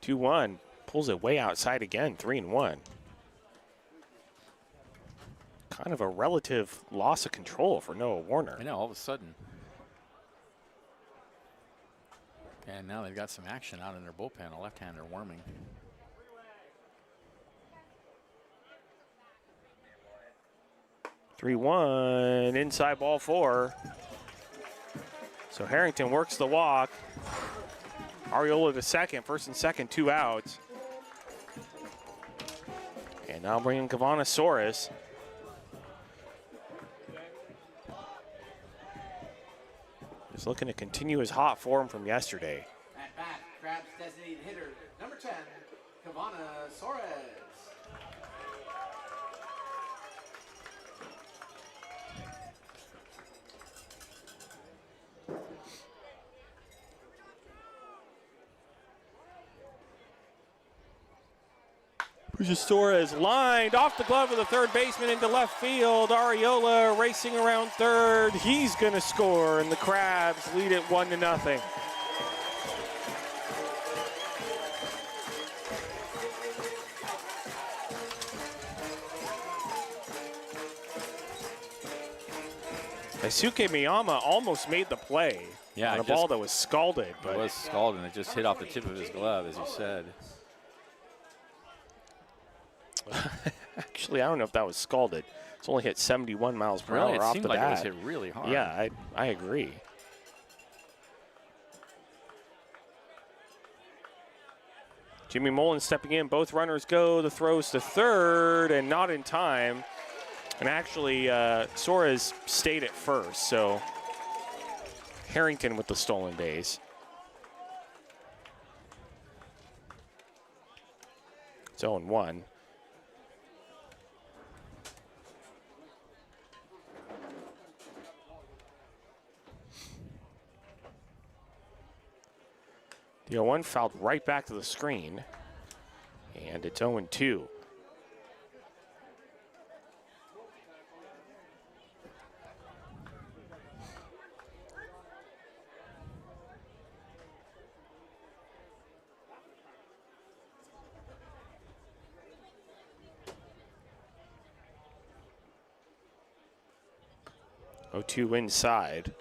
Two-one, pulls it way outside again, 3-1. Kind of a relative loss of control for Noah Warner. I know, all of a sudden. And now they've got some action out in their bullpen. A left-hander warming. Three-one, inside ball 4. So Harrington works the walk. Arriola to second, first and second, 2 outs. And now bringing Kavanasaurus. He's looking to continue his hot form from yesterday. At bat, Crabs designated hitter, number 10, Kavana Suarez. Pujatora is lined off the glove of the third baseman into left field. Ariola racing around third. He's going to score, and the Crabs lead it 1-0. Daisuke Miyama almost made the play on a ball that was scalded. But it was scalded, and it just hit off the tip of his glove, as you said. Actually, I don't know if that was scalded. It's only hit 71 miles per hour off the bat. It seemed like it was hit really hard. Yeah, I agree. Jimmy Mullen stepping in. Both runners go. The throws to third, and not in time. And actually, Suarez stayed at first, so Harrington with the stolen base. It's 0-1. The 0-1 fouled right back to the screen, and it's 0-2. Two inside,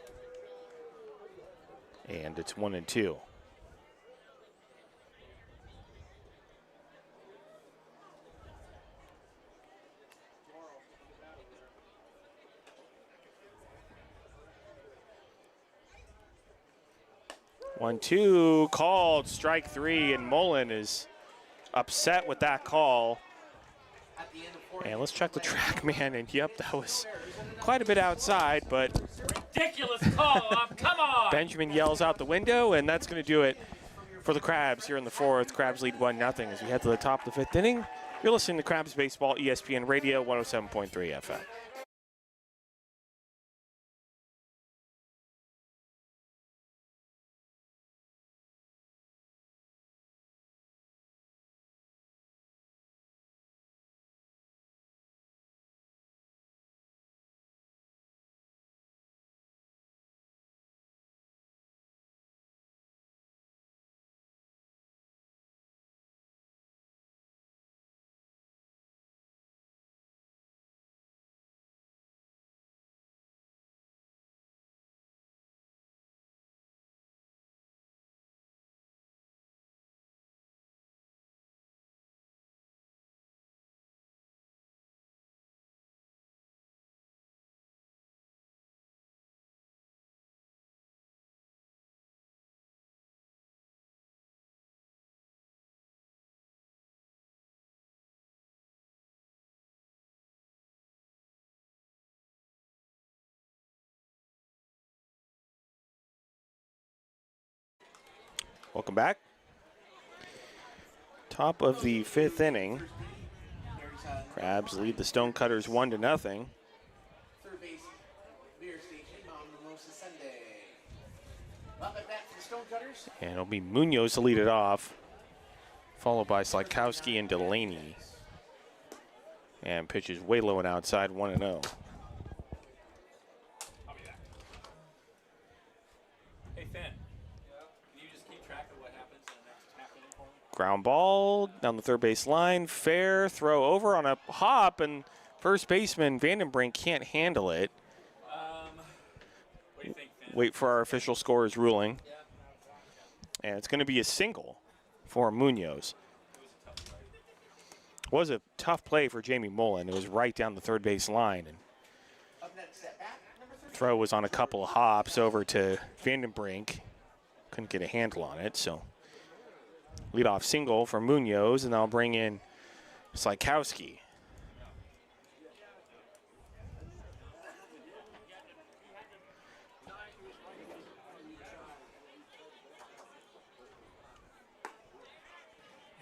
and it's 1-2. One, two, called strike three, and Mullen is upset with that call. And let's check the TrackMan, and yep, that was quite a bit outside, but ridiculous call. Come on. Benjamin yells out the window, and that's going to do it for the Crabs here in the fourth. Crabs lead 1-0 as we head to the top of the fifth inning. You're listening to Crabs Baseball, ESPN Radio, 107.3 FM. Welcome back. Top of the fifth inning. Crabs lead the Stonecutters 1-0. Third base, beer station on Mimosa Sunday. Up at bat for the Stonecutters. And it'll be Munoz to lead it off, followed by Slykowski and Delaney. And pitches way low and outside, 1-0. Ground ball down the third base line. Fair throw over on a hop, and first baseman Vandenbrink can't handle it. What do you think, Finn? Wait for our official scorer's ruling. And it's going to be a single for Munoz. It was a tough play for Jamie Mullen. It was right down the third base line. And throw was on a couple of hops over to Vandenbrink. Couldn't get a handle on it, so leadoff single for Munoz, and I'll bring in Slykowski.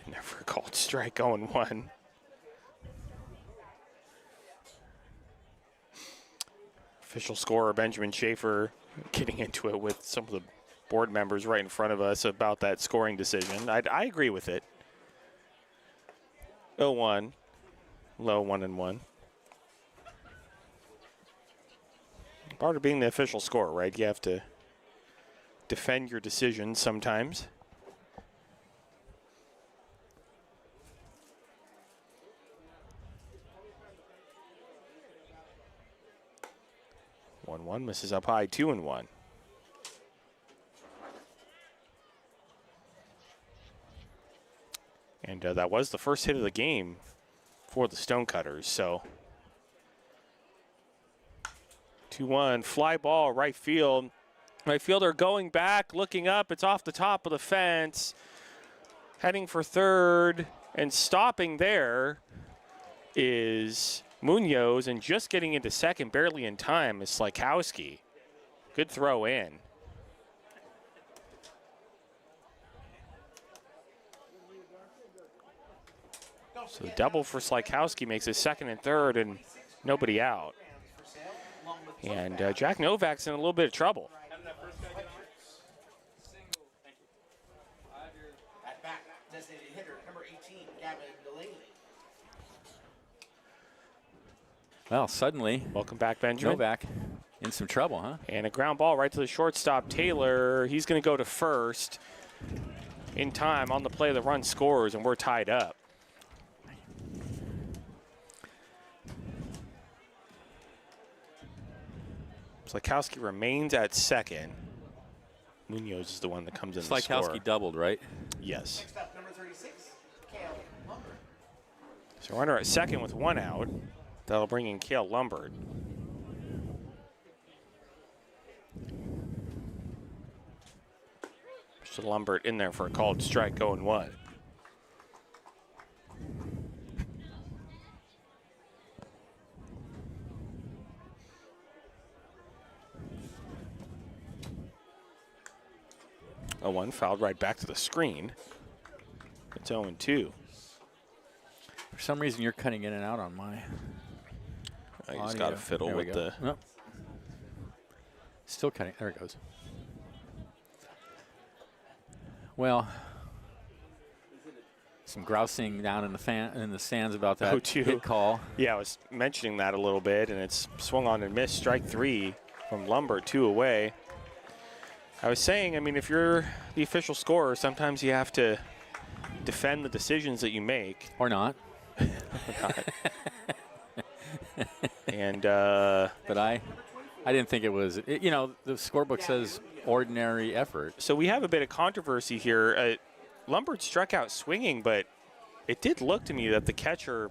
Never called strike, 0-1. Official scorer Benjamin Schaefer getting into it with some of the board members right in front of us about that scoring decision. I agree with it. 0-1. Low 1-1. Part of being the official scorer, right? You have to defend your decisions sometimes. One misses up high, 2-1. And that was the first hit of the game for the Stonecutters. So 2-1, fly ball, right field. Right fielder going back, looking up. It's off the top of the fence, heading for third, and stopping there is Munoz, and just getting into second, barely in time, is Slykowski. Good throw in. So double for Slykowski makes it second and third, and nobody out. And Jack Novak's in a little bit of trouble. At back, designated hitter, number 18, Gavin Delaney. Well, suddenly, Welcome back, Benjamin. Novak in some trouble, huh? And a ground ball right to the shortstop, Taylor. He's going to go to first in time on the play. The run scores, and we're tied up. Slykowski remains at second. Munoz is the one that comes in to score. Slykowski doubled, right? Yes. Next up, number 36, Cale Lumber. So runner at second with one out. That'll bring in Cale Lombard. Mr. Lombard in there for a called strike, 0-1. A 1 fouled right back to the screen. It's 0-2. For some reason, you're cutting in and out on my I just got to fiddle There we with go. the. Nope. Still cutting. There it goes. Well, some grousing down in the stands about that 0-2. hit call. Yeah, I was mentioning that a little bit, and it's swung on and missed. Strike 3 from Lombard, 2 away. I was saying, I mean, if you're the official scorer, sometimes you have to defend the decisions that you make. Or not. And But I didn't think it was. You know, the scorebook says ordinary effort. so we have a bit of controversy here. Lombard struck out swinging, but it did look to me that the catcher,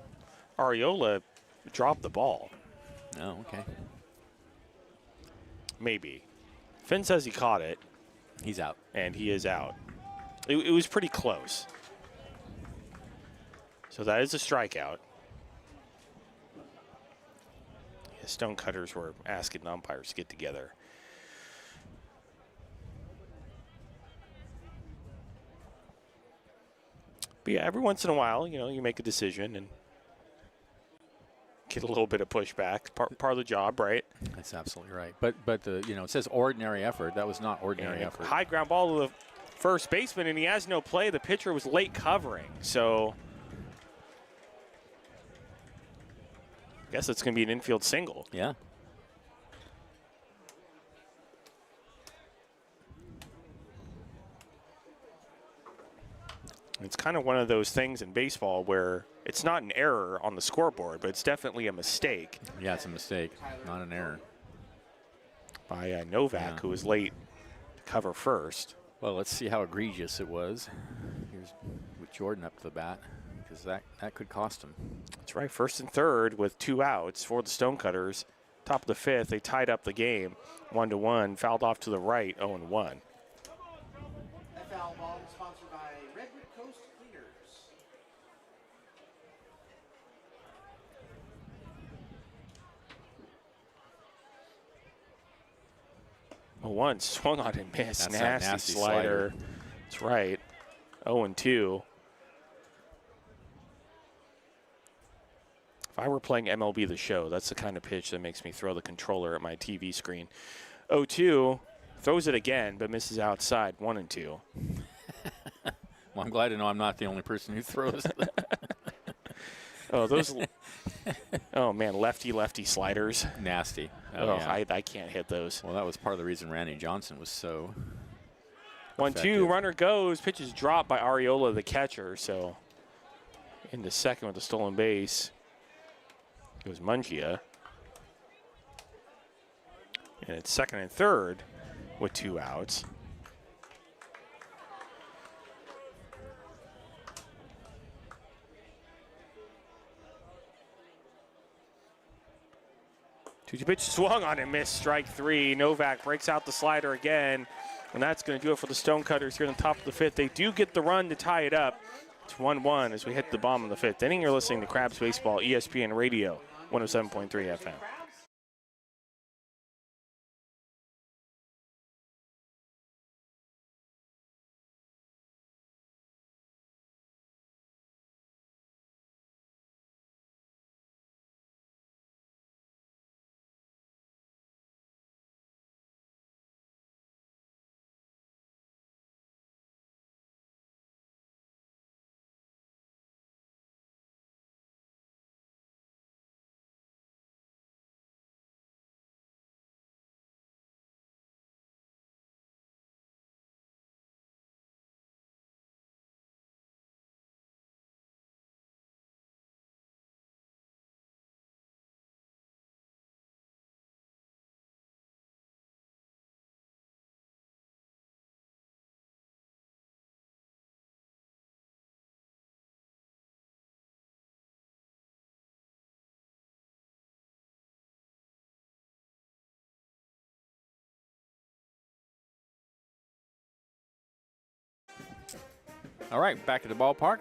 Ariola, dropped the ball. Oh, okay. Maybe. Finn says he caught it, He's out. and he is out. It was pretty close. So that is a strikeout. The Stonecutters were asking the umpires to get together. But yeah, every once in a while, you know, you make a decision and get a little bit of pushback. Part of the job, right? That's absolutely right. But you know, it says ordinary effort. That was not ordinary And effort. high ground ball to the first baseman, and he has no play. The pitcher was late covering, so I guess it's going to be an infield single. Yeah. It's kind of one of those things in baseball where it's not an error on the scoreboard, but it's definitely a mistake Yeah, it's a mistake, not an error. by Novak, Yeah. who was late to cover first. Well, let's see how egregious it was. Here's with Jordan up to the bat, because that could cost him. That's right, first and third with 2 outs for the Stonecutters. Top of the 5th, they tied up the game 1-1, fouled off to the right, 0-1. That foul ball is sponsored by Redwood Coast Cleaners. A 1 swung on and missed. That's that Nasty nasty slider. That's right. 0-2. If I were playing MLB The Show, that's the kind of pitch that makes me throw the controller at my TV screen. 0-2. Throws it again, but misses outside. 1-2. Well, I'm glad to know I'm not the only person who throws it. Oh, those. Oh, man, lefty sliders. Nasty. Oh, yeah. I can't hit those. Well, that was part of the reason Randy Johnson was so 1-2, effective. runner goes. Pitch is dropped by Ariola, the catcher. So into second with the stolen base goes Mungia. And it's second and third with 2 outs. Two pitch swung on and missed, strike 3. Novak breaks out the slider again, and that's going to do it for the Stonecutters here in the top of the 5th. They do get the run to tie it up. It's 1-1 as we hit the bottom of the 5th inning. You're listening to Crabs Baseball, ESPN Radio, 107.3 FM. All right, back at the ballpark.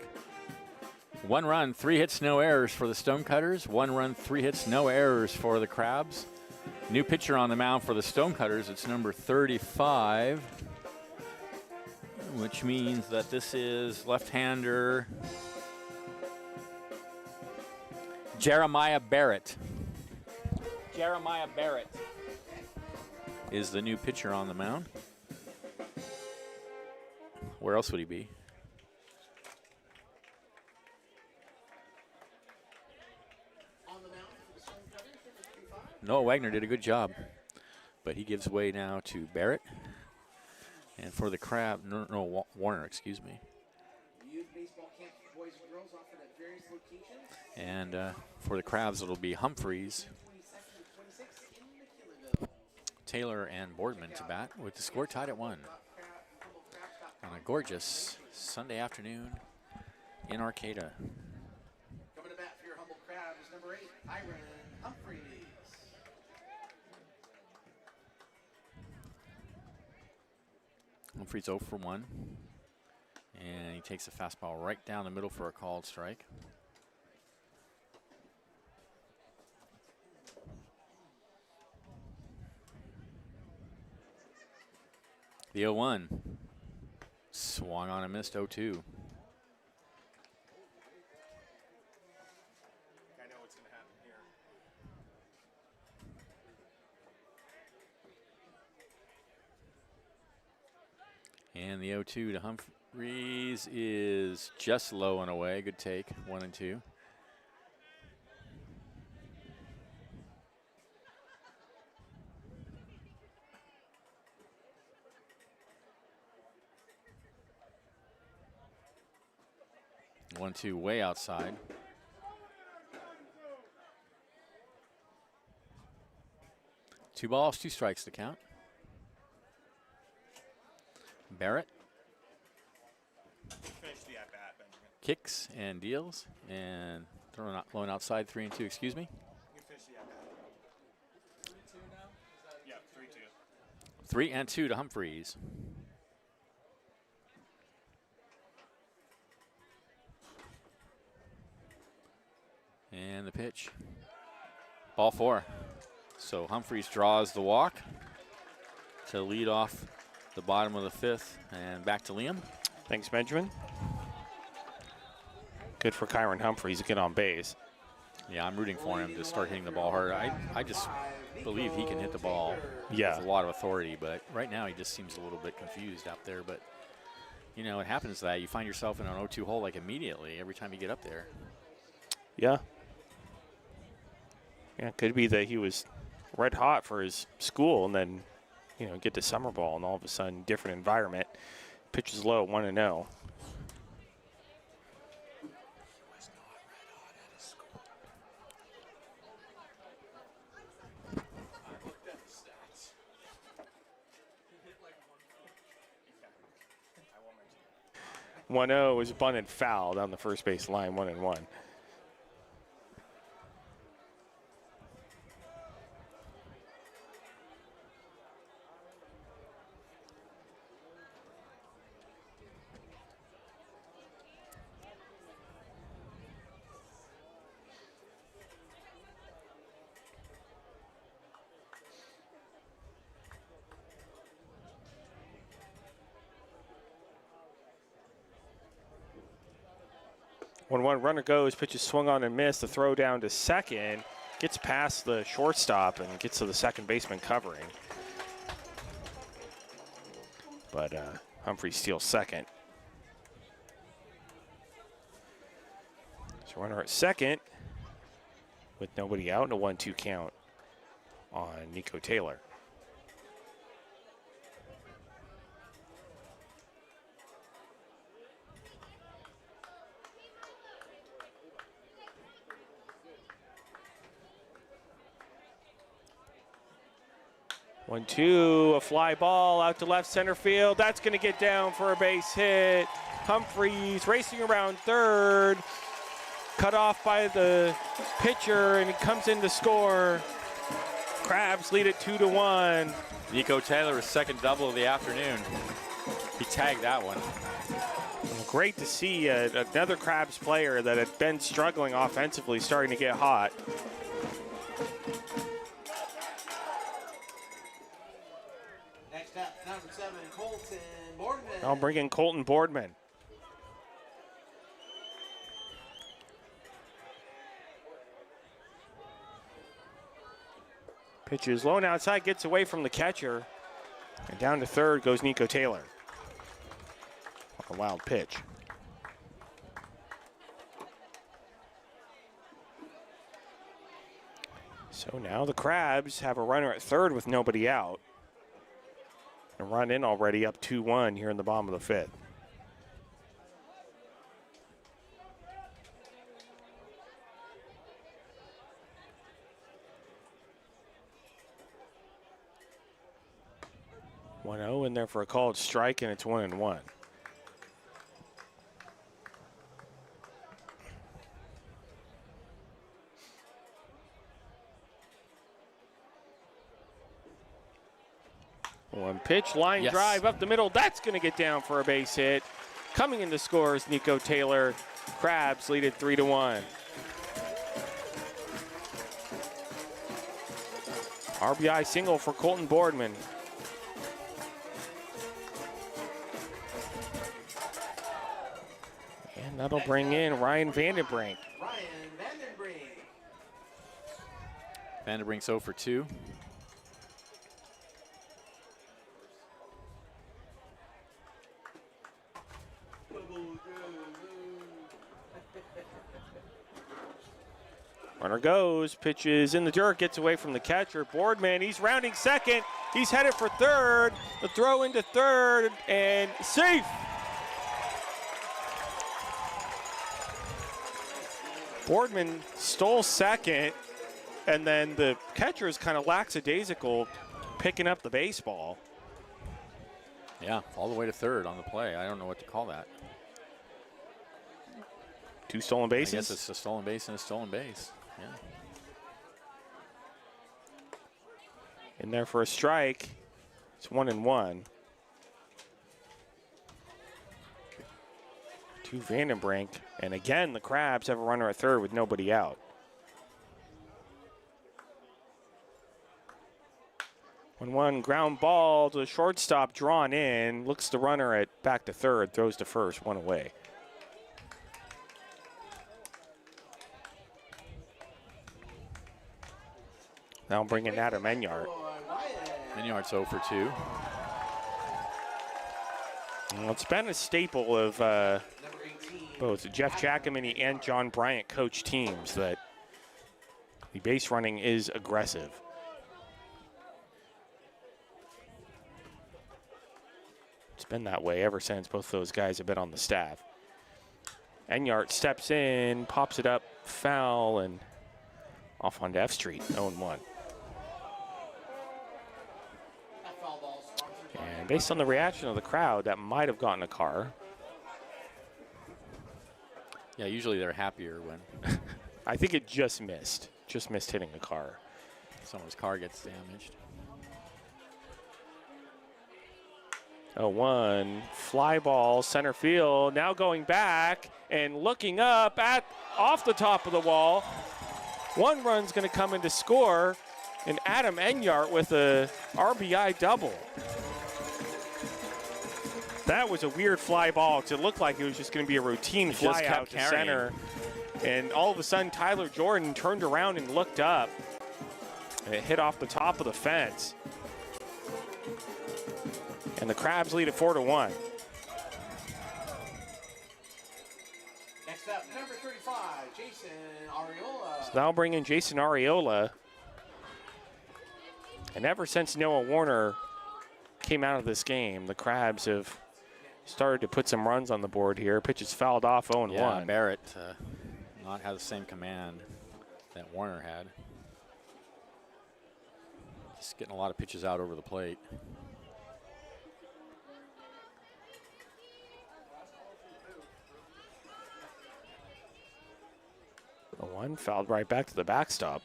1 run, 3 hits, no errors for the Stonecutters. 1 run, 3 hits, no errors for the Crabs. New pitcher on the mound for the Stonecutters. It's number 35, which means that this is left-hander Jeremiah Barrett. Jeremiah Barrett is the new pitcher on the mound. Where else would he be? Noah Wagner did a good job, but he gives way now to Barrett. And for the Crab, Warner, excuse me. And for the Crabs, it'll be Humphreys, Taylor, and Boardman to bat with the score tied at 1 on a gorgeous Sunday afternoon in Arcata. Coming to bat for your Humble Crab is number 8, Iron Humphreys. Humphreys 0 for 1. And he takes a fastball right down the middle for a called strike. The 0-1. Swung on and missed 0-2. And the 0-2 to Humphreys is just low and away. Good take, 1 and 2. One, two, way outside. Two balls, 2 strikes to count. Barrett kicks and deals and throwing outside 3 and 2. Excuse me. 3 and 2 to Humphreys. And the pitch. Ball 4. So Humphreys draws the walk to lead off the bottom of the 5th, and back to Liam. Thanks, Benjamin. Good for Kyron Humphreys to get on base. Yeah, I'm rooting for him to start hitting the ball hard. I just believe he can hit the ball with a lot of authority, but right now he just seems a little bit confused out there. But, you know, it happens that you find yourself in an 0-2 hole like immediately every time you get up there. Yeah. Yeah, it could be that he was red hot for his school and then, get to summer ball and all of a sudden different environment. Pitches low, 1-0. Was bunted foul down the first base line, 1-1. When one runner goes, pitches swung on and missed. The throw down to second, gets past the shortstop and gets to the second baseman covering. But Humphrey steals second. So runner at second with nobody out and a 1-2 count on Nico Taylor. One, two, a fly ball out to left center field. That's going to get down for a base hit. Humphreys racing around third. Cut off by the pitcher, and he comes in to score. Crabs lead it 2-1. Nico Taylor's second double of the afternoon. He tagged that one. Great to see another Crabs player that had been struggling offensively starting to get hot. Next up, number 7, Colton Boardman. I'll bring in Colton Boardman. Pitches low and outside, gets away from the catcher. And down to third goes Nico Taylor. A wild pitch. So now the Crabs have a runner at third with nobody out. And run in already up 2-1 here in the bottom of the fifth. One-0 in there for a called strike, and it's 1-1. One pitch, line drive up the middle. That's going to get down for a base hit. Coming in to score is Nico Taylor. Crabs lead it 3-1. RBI single for Colton Boardman. And that'll bring in Ryan Vandenbrink. Vandenbrink's 0 for 2. Runner goes, pitches in the dirt, gets away from the catcher. Boardman, he's rounding second. He's headed for third. The throw into third, and safe. Boardman stole second, and then the catcher is kind of lackadaisical picking up the baseball. Yeah, all the way to third on the play. I don't know what to call that. 2 stolen bases? I guess it's a stolen base and a stolen base. Yeah. In there for a strike. It's 1-1. To Vandenbrink. And again, the Crabs have a runner at third with nobody out. One ground ball to the shortstop, drawn in. Looks the runner at back to third, throws to first, 1 away. Now bringing Adam Enyart. Enyart's 0 for 2. Well, it's been a staple of both Jeff Giacomini and John Bryant coach teams that the base running is aggressive. It's been that way ever since both those guys have been on the staff. Enyart steps in, pops it up, foul, and off onto F Street, 0-1. And based on the reaction of the crowd, that might have gotten a car. Yeah, usually they're happier when I think it just missed hitting a car. someone's car gets damaged. 0-1, fly ball, center field, now going back and looking up at off the top of the wall. One run's gonna come in to score, and Adam Enyart with a RBI double. That was a weird fly ball because it looked like it was just gonna be a routine fly out to center. And all of a sudden, Tyler Jordan turned around and looked up, and it hit off the top of the fence. And the Crabs lead at 4-1. Next up, number 35, Jason Arriola. So that'll bring in Jason Arriola. And ever since Noah Warner came out of this game, the Crabs have started to put some runs on the board here. Pitch is fouled off 0-1. Yeah, Barrett not have the same command that Warner had. Just getting a lot of pitches out over the plate. The one fouled right back to the backstop.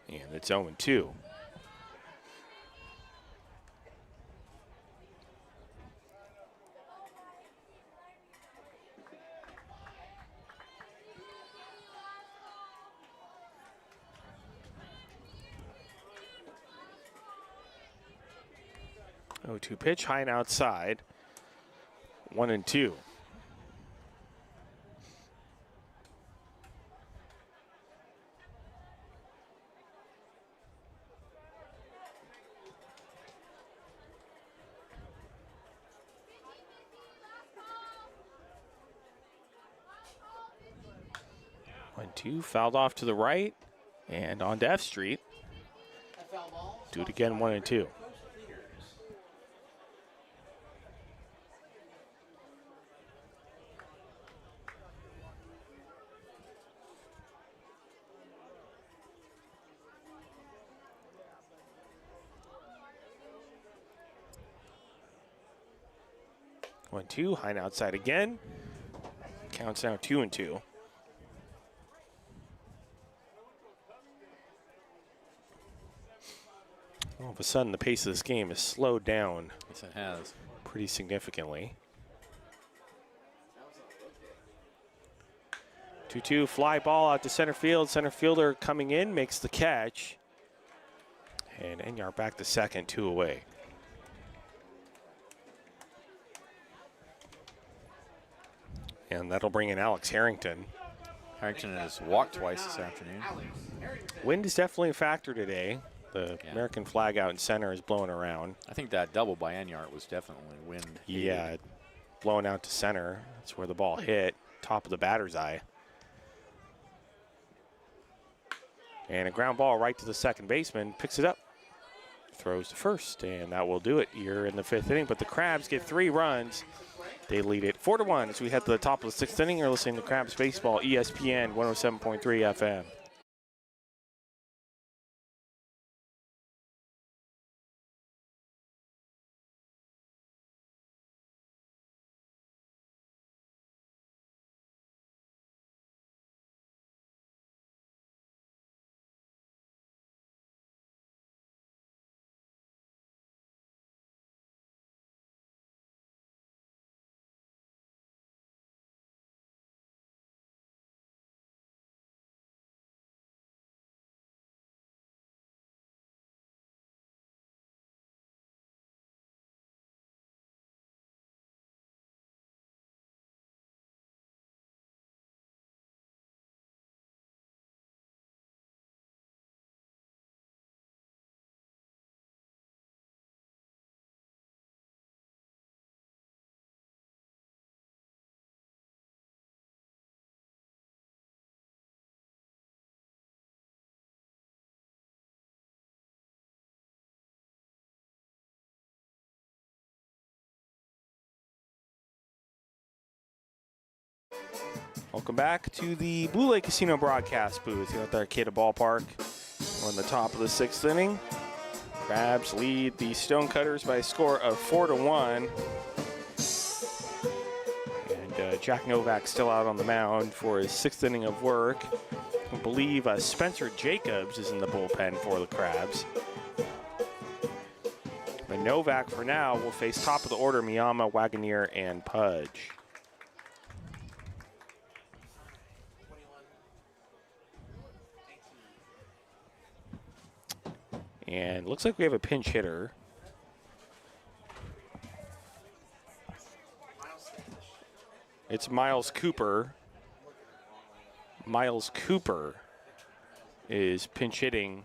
And it's 0-2. Oh, 2 pitch, high and outside. 1-2. One-two, fouled off to the right and on to F Street. Do it again, 1-2. One-two, high and outside again. Counts now 2-2. All of a sudden, the pace of this game has slowed down. Yes, it has. Pretty significantly. 2-2, fly ball out to center field. Center fielder coming in, makes the catch. And Enyart back to second, 2 away. And that'll bring in Alex Harrington. Harrington has walked twice this afternoon. Wind is definitely a factor today. The American flag out in center is blowing around. I think that double by Enyart was definitely wind. Yeah, blowing out to center. That's where the ball hit, top of the batter's eye. And a ground ball right to the second baseman, picks it up, throws to first, and that will do it here in the 5th inning. But the Crabs get 3 runs. They lead it 4-1 as we head to the top of the 6th inning. You're listening to Crabs Baseball, ESPN 107.3 FM. Welcome back to the Blue Lake Casino broadcast booth here at the Arcata Ballpark. We're in the top of the 6th inning. Crabs lead the Stonecutters by a score of 4-1. And Jack Novak still out on the mound for his 6th inning of work. I believe Spencer Jacobs is in the bullpen for the Crabs. But Novak, for now, will face top of the order Miyama, Wagoneer, and Pudge. And looks like we have a pinch hitter. It's Miles Cooper. Miles Cooper is pinch hitting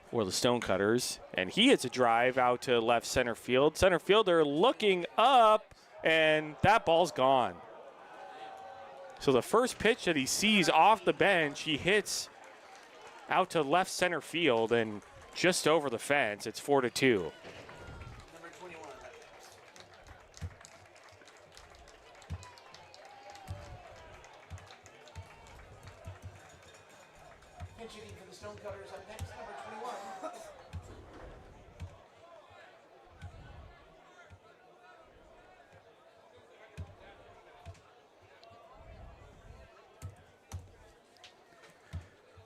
for the Stonecutters, and he hits a drive out to left center field. Center fielder looking up, and that ball's gone. So the first pitch that he sees off the bench, he hits out to left center field and just over the fence. It's 4-2. Number 21. Pinch hitting for the Stonecutters up next, number 21.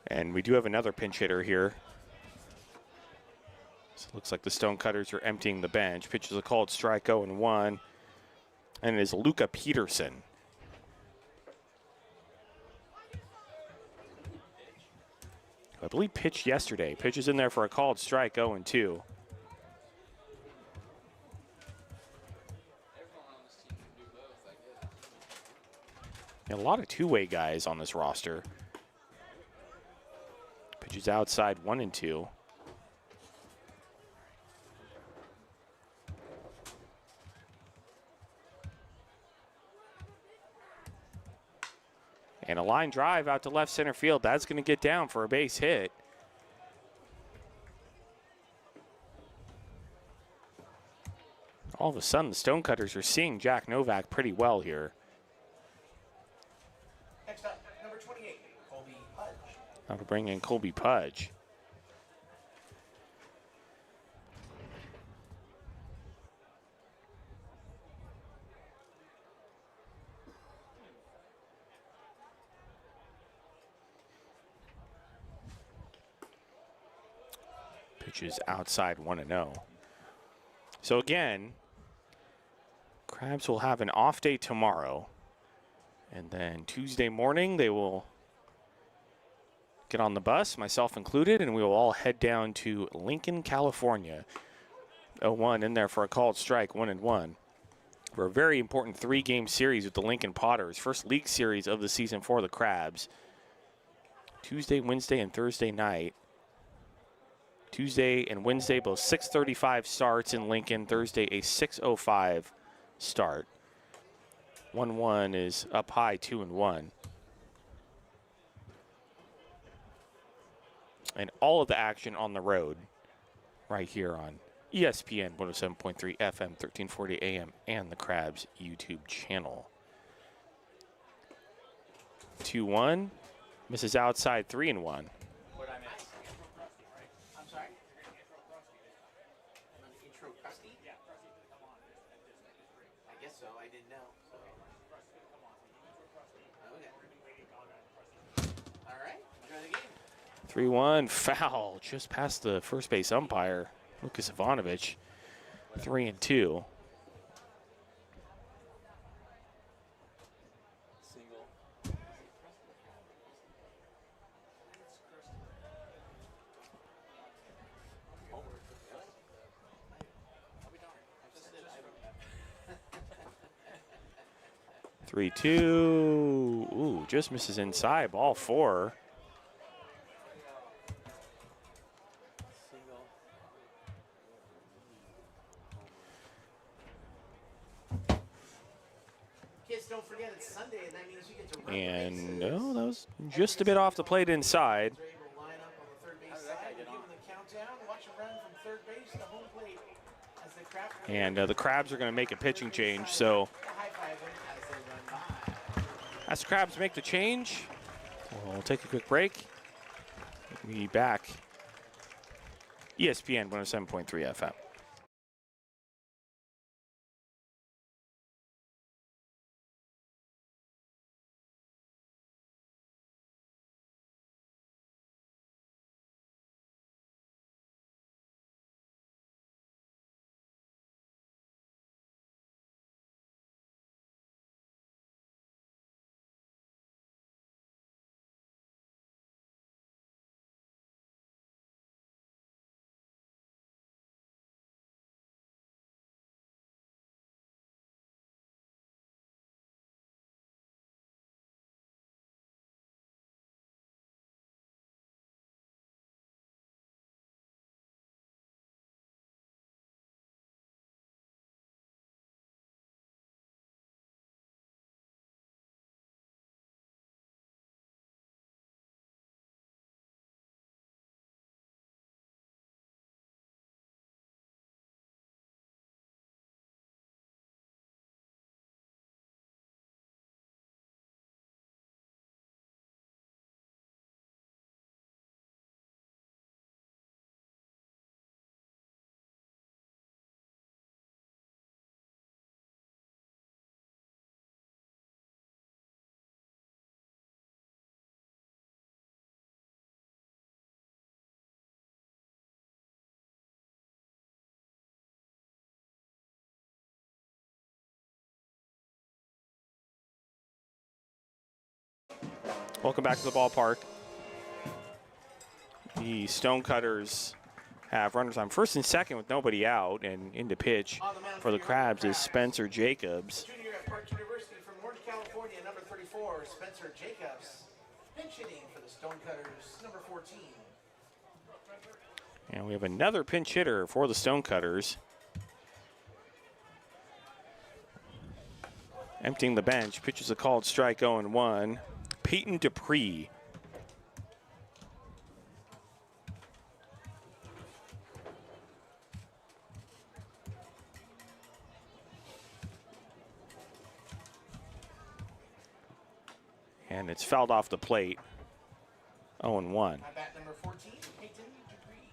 And we do have another pinch hitter here. So it looks like the Stonecutters are emptying the bench. Pitch is a called strike, 0-1. And it is Luca Peterson. I believe pitched yesterday. Pitch is in there for a called strike, 0-2. A lot of two-way guys on this roster. Pitch is outside, 1-2. And a line drive out to left center field. That's going to get down for a base hit. All of a sudden, the Stonecutters are seeing Jack Novak pretty well here. Next up, number 28, Colby Pudge. Now to bring in Colby Pudge. Pitches outside, 1-0. So again, Crabs will have an off day tomorrow. And then Tuesday morning, they will get on the bus, myself included, and we will all head down to Lincoln, California. 0-1 in there for a called strike, 1-1. For a very important 3-game series with the Lincoln Potters. First league series of the season for the Crabs. Tuesday, Wednesday, and Thursday night. Tuesday and Wednesday, both 6:35 starts in Lincoln. Thursday, a 6:05 start. 1-1 is up high, 2-1. And all of the action on the road right here on ESPN 107.3 FM, 1340 AM, and the Crabs YouTube channel. 2-1, misses outside, 3-1. So I didn't know. Okay. All right. Enjoy the game. 3-1, foul just past the first base umpire, Lucas Ivanovich. 3-2. Ooh, just misses inside, ball 4. Kids, don't forget it's Sunday, and that means you get to run And the bases. no, that was just a bit off the plate inside. They're able to line up on the third base side, give them the countdown, watch them run from third base to home plate as the Crabs And the Crabs are going to make a pitching change, so high five them as they run by. As Crabs make the change, we'll take a quick break. We'll be back. ESPN 107.3 FM. Welcome back to the ballpark. The Stonecutters have runners on first and second with nobody out, and into pitch for the Crabs is Spencer Jacobs. Junior at Park University from Orange, California, number 34, Spencer Jacobs. Pinch hitting for the Stonecutters, number 14. And we have another pinch hitter for the Stonecutters. Emptying the bench, pitches a called strike 0-1. Peyton Dupree. And it's fouled off the plate. 0-1. At bat number 14, Peyton Dupree.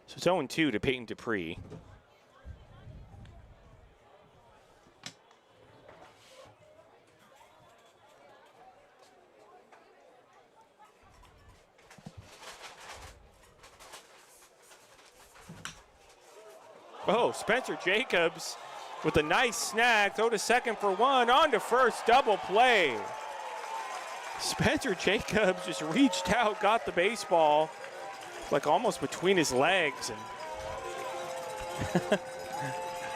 So it's 0-2 to Peyton Dupree. Oh, Spencer Jacobs with a nice snag. Throw to second for one. On to first. Double play. Spencer Jacobs just reached out, got the baseball, like almost between his legs, and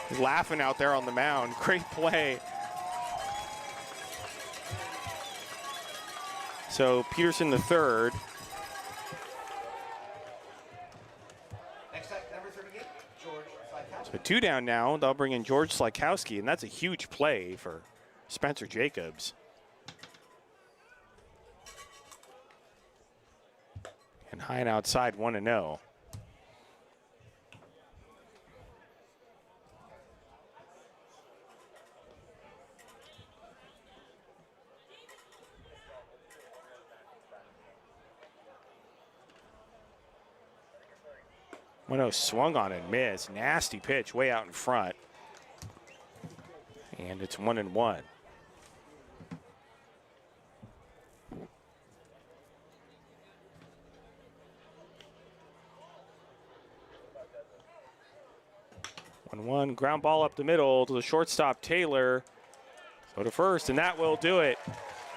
he's laughing out there on the mound. Great play. So Peterson the third. Next up, number 38, George Slykowski. So two down now. They'll bring in George Slykowski, and that's a huge play for Spencer Jacobs. And high and outside, 1-0. Swung on and missed. Nasty pitch way out in front. And it's 1-1. One ground ball up the middle to the shortstop Taylor. Go to first, and that will do it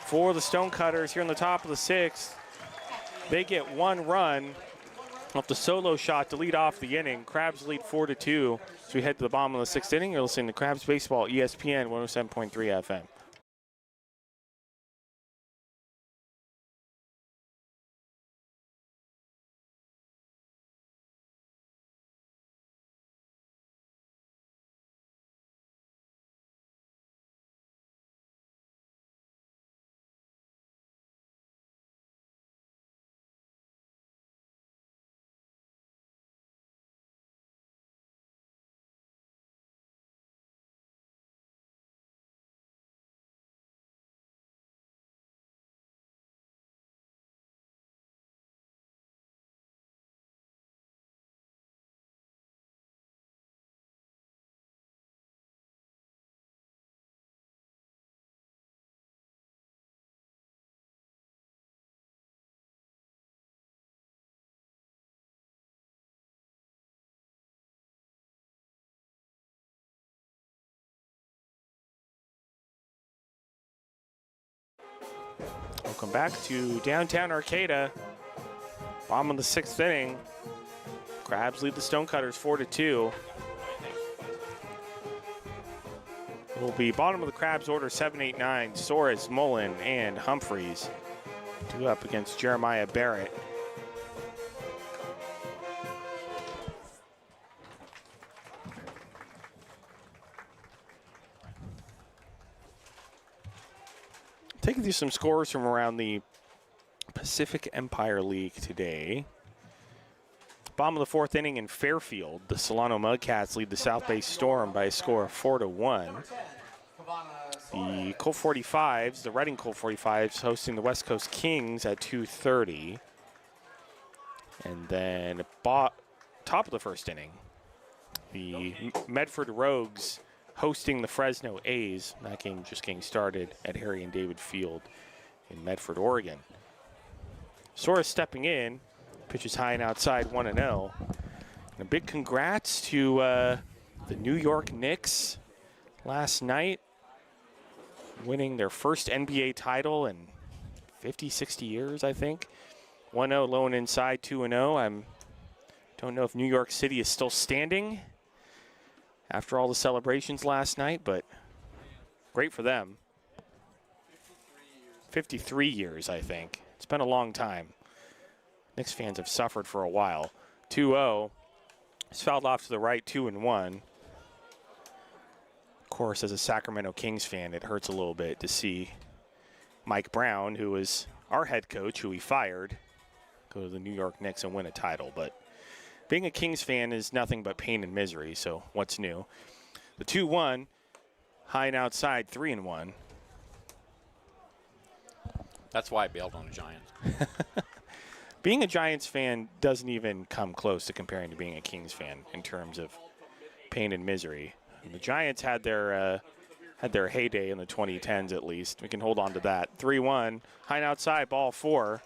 for the Stonecutters here in the top of the sixth. They get one run off the solo shot to lead off the inning. Crabs lead 4-2 as we head to the bottom of the sixth inning. You're listening to Crabs Baseball, ESPN 107.3 FM. Welcome back to downtown Arcata. Bottom of the 6th inning. Crabs lead the Stonecutters 4-2. It will be bottom of the Crabs order 7, 8, 9. Soares, Mullen, and Humphreys. Due up against Jeremiah Barrett. Taking through some scores from around the Pacific Empire League today. Bottom of the 4th inning in Fairfield, the Solano Mudcats lead the South Bay Storm by a score of 4-1. The Colt 45s, the Reading Colt 45s, hosting the West Coast Kings at 2:30. And then top of the 1st inning, the Medford Rogues hosting the Fresno A's. That game just getting started at Harry and David Field in Medford, Oregon. Soares stepping in, pitches high and outside, 1-0. And a big congrats to the New York Knicks last night, winning their first NBA title in 50, 60 years, I think. 1-0 low and inside, 2-0. I don't know if New York City is still standing after all the celebrations last night, but great for them. 53 years, I think. It's been a long time. Knicks fans have suffered for a while. 2-0. It's fouled off to the right, 2-1. Of course, as a Sacramento Kings fan, it hurts a little bit to see Mike Brown, who was our head coach, who we fired, go to the New York Knicks and win a title. But being a Kings fan is nothing but pain and misery, so what's new? The 2-1, high and outside, 3-1. That's why I bailed on the Giants. Being a Giants fan doesn't even come close to comparing to being a Kings fan in terms of pain and misery. And the Giants had their heyday in the 2010s at least. We can hold on to that. 3-1, high and outside, ball 4.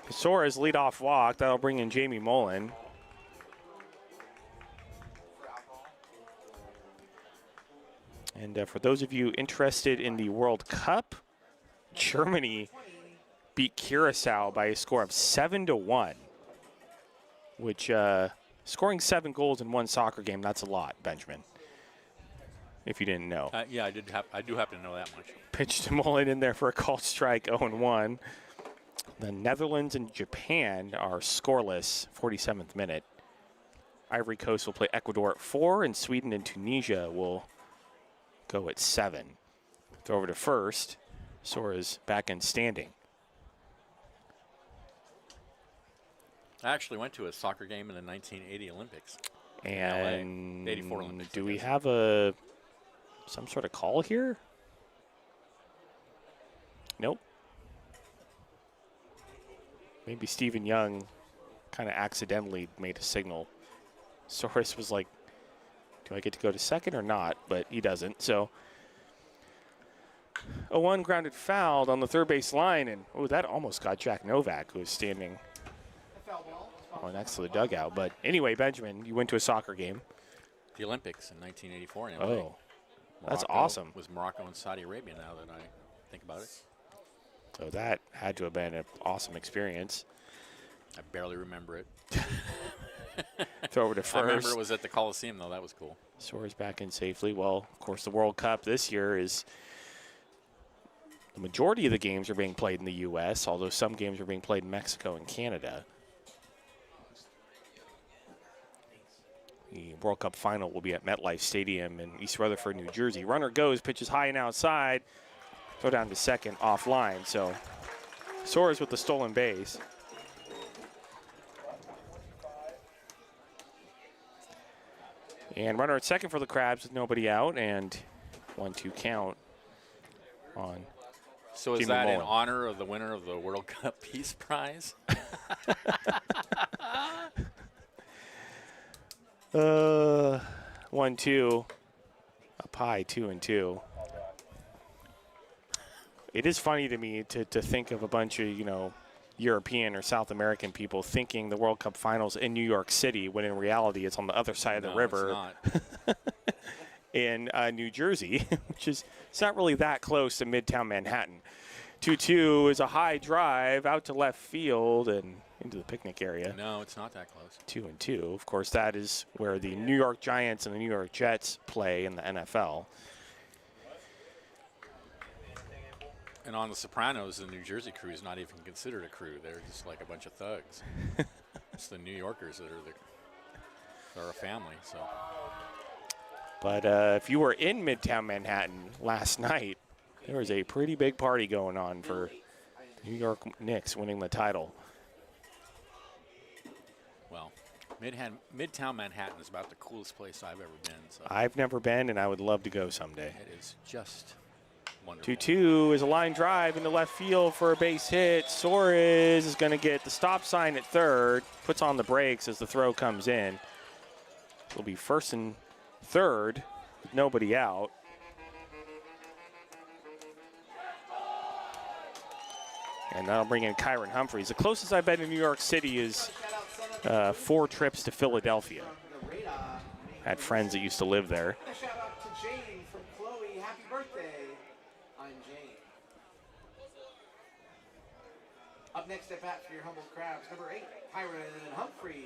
Soares leadoff walk. That'll bring in Jamie Mullen. And for those of you interested in the World Cup, Germany beat Curacao by a score of 7-1, which scoring 7 goals in one soccer game, that's a lot, Benjamin, if you didn't know. Yeah, I do happen to know that much. Pitch to Mullen in there for a called strike, 0-1. The Netherlands and Japan are scoreless, 47th minute. Ivory Coast will play Ecuador at 4, and Sweden and Tunisia will go at 7. Throw over to first. Soares back in standing. I actually went to a soccer game in the 1980 Olympics. And 84 Olympics. do we have some sort of call here? Nope. Maybe Stephen Young kind of accidentally made a signal. Soares was like, do I get to go to second or not? But he doesn't. So 0-1 grounded fouled on the third base line. And that almost got Jack Novak, who was standing next to the dugout. But anyway, Benjamin, you went to a soccer game. The Olympics in 1984. In LA. Oh, that's awesome. Was Morocco and Saudi Arabia now that I think about it. So that had to have been an awesome experience. I barely remember it. Throw over to first. I remember it was at the Coliseum, though. That was cool. Soares back in safely. Well, of course, the World Cup this year is the majority of the games are being played in the U.S., although some games are being played in Mexico and Canada. The World Cup final will be at MetLife Stadium in East Rutherford, New Jersey. Runner goes, pitches high and outside. Throw down to second, offline. So Soares with the stolen base. And runner at second for the Crabs with nobody out, and 1-2 count on. So is Jimmy that in Mullen. honor of the winner of the World Cup Peace Prize? 1-2, up high, 2-2. It is funny to me to think of a bunch of, European or South American people thinking the World Cup Finals in New York City, when in reality it's on the other side of the river It's not. in New Jersey, which is it's not really that close to Midtown Manhattan. 2-2 is a high drive out to left field and into the picnic area. No, it's not that close. 2-2. Of course, that is where the New York Giants and the New York Jets play in the NFL. And on The Sopranos, the New Jersey crew is not even considered a crew. They're just like a bunch of thugs. It's the New Yorkers that are a family. So. But if you were in Midtown Manhattan last night, there was a pretty big party going on for the New York Knicks winning the title. Well, Midtown Manhattan is about the coolest place I've ever been. So I've never been, and I would love to go someday. it is just wonderful. 2-2 is a line drive into left field for a base hit. Suarez is going to get the stop sign at third, puts on the brakes as the throw comes in. It'll be first and third with nobody out. And that'll bring in Kyron Humphreys. The closest I've been to New York City is 4 trips to Philadelphia. Had friends that used to live there. A shout out to Jane from Chloe. Happy birthday. I'm Jane. Up next at bat for your Humboldt Crabs, number 8, Kyron Humphreys.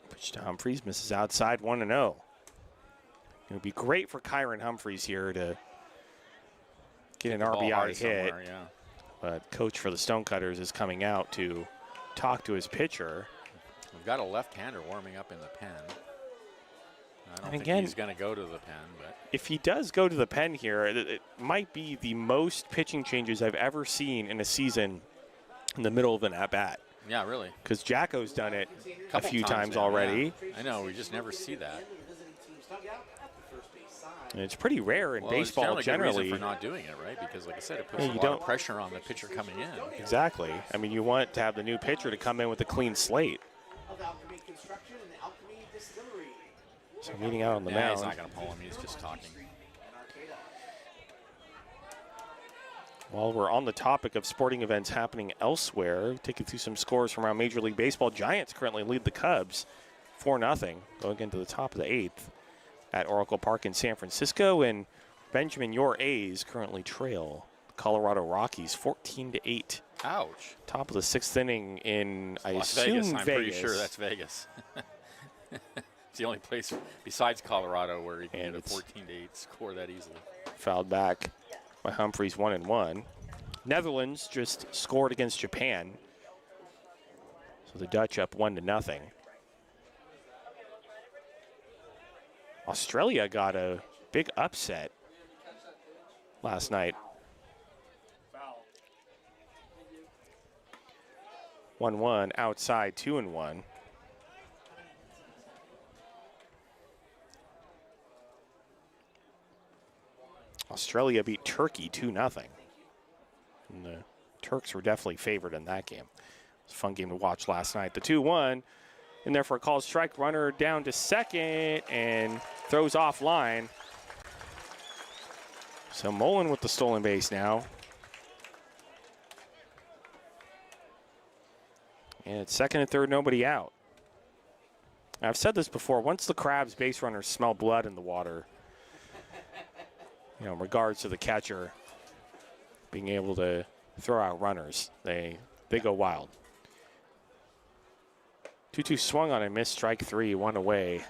Pitch to Humphreys, misses outside, 1-0. It would be great for Kyron Humphreys here to get an Ball RBI hard hit. somewhere, yeah. But coach for the Stonecutters is coming out to talk to his pitcher. We've got a left-hander warming up in the pen. I don't And think again, he's going to go to the pen, but if he does go to the pen here, it might be the most pitching changes I've ever seen in a season in the middle of an at-bat. yeah, really. Because Jacko's done it a Couple few times now, already. yeah. I know, we just never see that. And it's pretty rare in Well, baseball it's generally generally. a good reason for not doing it, right? Because, like I said, it puts Yeah, a you lot of don't- pressure on the pitcher coming in. Exactly. I mean, you want to have the new pitcher to come in with a clean slate. Of Alchemy Construction and the Alchemy Distillery. So meeting out on the Yeah, he's mound. not going to pull him. He's just talking. While we're on the topic of sporting events happening elsewhere, take you through some scores from around Major League Baseball. Giants currently lead the Cubs 4-0, going into the top of the 8th at Oracle Park in San Francisco. And Benjamin, your A's currently trail the Colorado Rockies 14-8. Ouch. Top of the 6th inning in, I Las assume, Vegas. I'm pretty sure that's Vegas. It's the only place besides Colorado where you can And get a it's 14-8 score that easily. Fouled back by Humphreys, 1-1. Netherlands just scored against Japan. So the Dutch up 1-0. Australia got a big upset last night. 1-1 outside, 2-1. Australia beat Turkey 2-0. And the Turks were definitely favored in that game. It was a fun game to watch last night. The 2-1, in there for a called strike, runner down to second and throws offline. So Mullen with the stolen base now. And it's second and third, nobody out. I've said this before, once the Crabs base runners smell blood in the water, you know, in regards to the catcher being able to throw out runners, they go wild. 2-2 swung on and missed, strike 3, 1 away.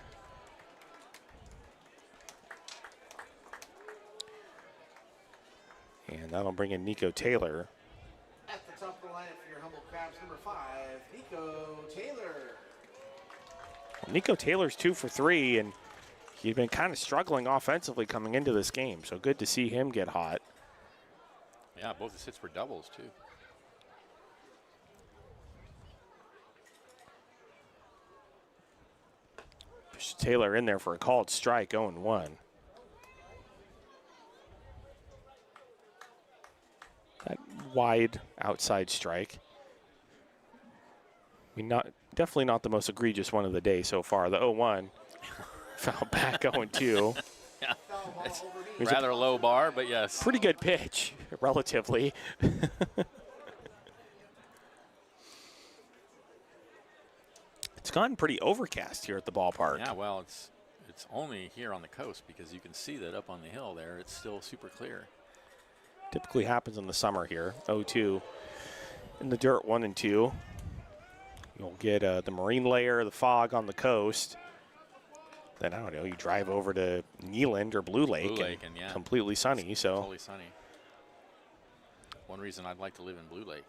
And that'll bring in Nico Taylor. At the top of the lineup for your Humboldt Crabs, number 5, Nico Taylor. Well, Nico Taylor's 2 for 3, and he'd been kind of struggling offensively coming into this game, so good to see him get hot. Yeah, both his hits were doubles, too. Push Taylor in there for a called strike, 0-1. That wide outside strike. I mean, definitely not the most egregious one of the day so far. The 0-1 foul back, 0-2. It's There's a rather low bar, but yes. pretty good pitch, relatively. It's gotten pretty overcast here at the ballpark. Yeah, well, it's only here on the coast because you can see that up on the hill there, it's still super clear. Typically happens in the summer here. 0-2 in the dirt, 1 and 2. You'll get the marine layer, the fog on the coast. Then, I don't know, you drive over to Neeland or Blue Lake, and yeah, completely sunny. it's So totally sunny. One reason I'd like to live in Blue Lake.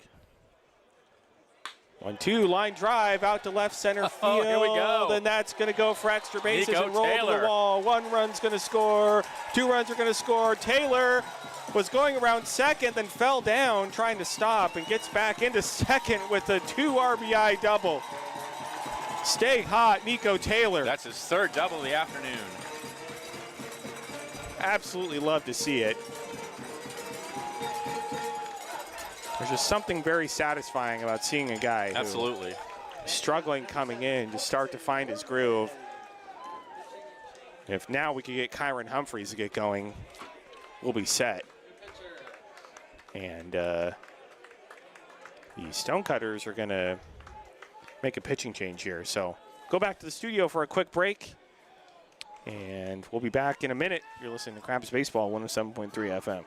1-2, line drive out to left center field. Oh, here we go. Then that's going to go for extra bases Nico and roll to Taylor. the wall. 1 run's going to score. 2 runs are going to score. Taylor was going around second, then fell down trying to stop and gets back into second with a 2 RBI double. Stay hot, Nico Taylor. That's his 3rd double of the afternoon. Absolutely love to see it. There's just something very satisfying about seeing a guy Absolutely. who's struggling coming in to start to find his groove. If now we could get Kyron Humphreys to get going, we'll be set. And the Stonecutters are going to make a pitching change here. So go back to the studio for a quick break, and we'll be back in a minute. You're listening to Crabs Baseball, 107.3 FM.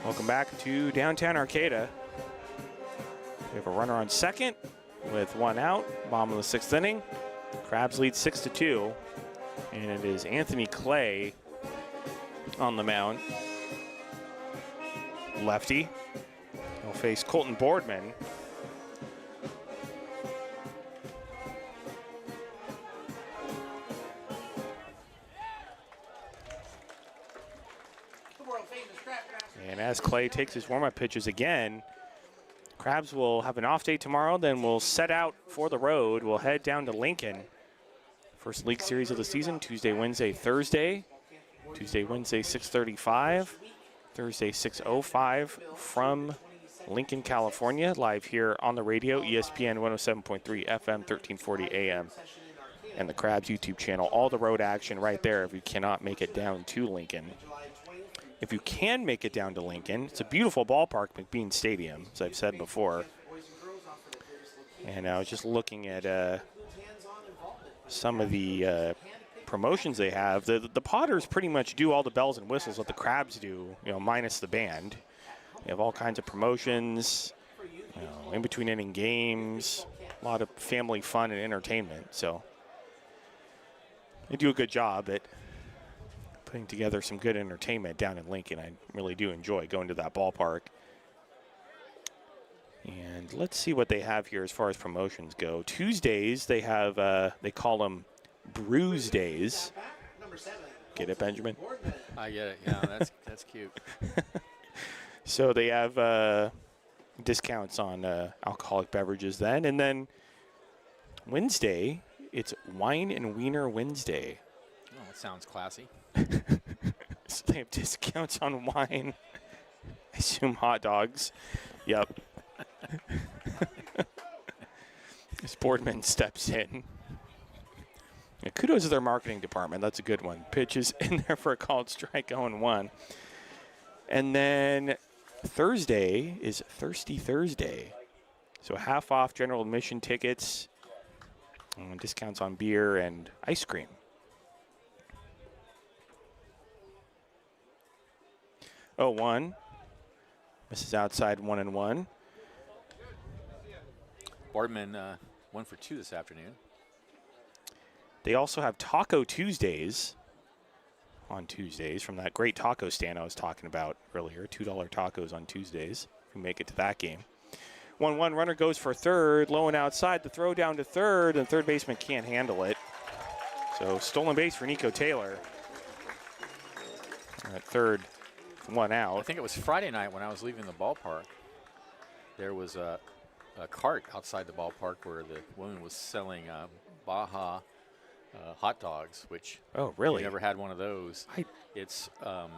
Welcome back to downtown Arcata. We have a runner on second with 1 out. Bottom of the 6th inning. Crabs lead 6-2. And it is Anthony Clay on the mound. Lefty. He'll face Colton Boardman. And as Clay takes his warm-up pitches again, Crabs will have an off day tomorrow, then we'll set out for the road. We'll head down to Lincoln. First league series of the season, Tuesday, Wednesday, Thursday. Tuesday, Wednesday, 6:35. Thursday, 6:05 from Lincoln, California. Live here on the radio, ESPN 107.3 FM, 1340 AM. And the Crabs YouTube channel. All the road action right there if you cannot make it down to Lincoln. If you can make it down to Lincoln, it's a beautiful ballpark, McBean Stadium, as I've said before. And I was just looking at some of the promotions they have. The Potters pretty much do all the bells and whistles that the Crabs do, minus the band. They have all kinds of promotions, in between inning games, a lot of family fun and entertainment. So they do a good job at putting together some good entertainment down in Lincoln. I really do enjoy going to that ballpark. And let's see what they have here as far as promotions go. Tuesdays, they have, they call them Brews Days. Get it, Benjamin? I get it. Yeah, that's cute. So they have discounts on alcoholic beverages then. And then Wednesday, it's Wine and Wiener Wednesday. Oh, that sounds classy. So they have discounts on wine. I assume hot dogs. Yep. Boardman steps in. Yeah, kudos to their marketing department. That's a good one. Pitches in there for a called strike, 0-1. And then Thursday is Thirsty Thursday. So half off general admission tickets, and discounts on beer and ice cream. Oh, 1. Misses outside 1-1. Boardman 1 for 2 this afternoon. They also have Taco Tuesdays on Tuesdays from that great taco stand I was talking about earlier. $2 tacos on Tuesdays if you make it to that game. 1-1 runner goes for third, low and outside. The throw down to third, and third baseman can't handle it. So stolen base for Nico Taylor. At third, 1 out. I think it was Friday night when I was leaving the ballpark. There was a cart outside the ballpark where the woman was selling Baja hot dogs, which Oh, really? you never had one of those. It's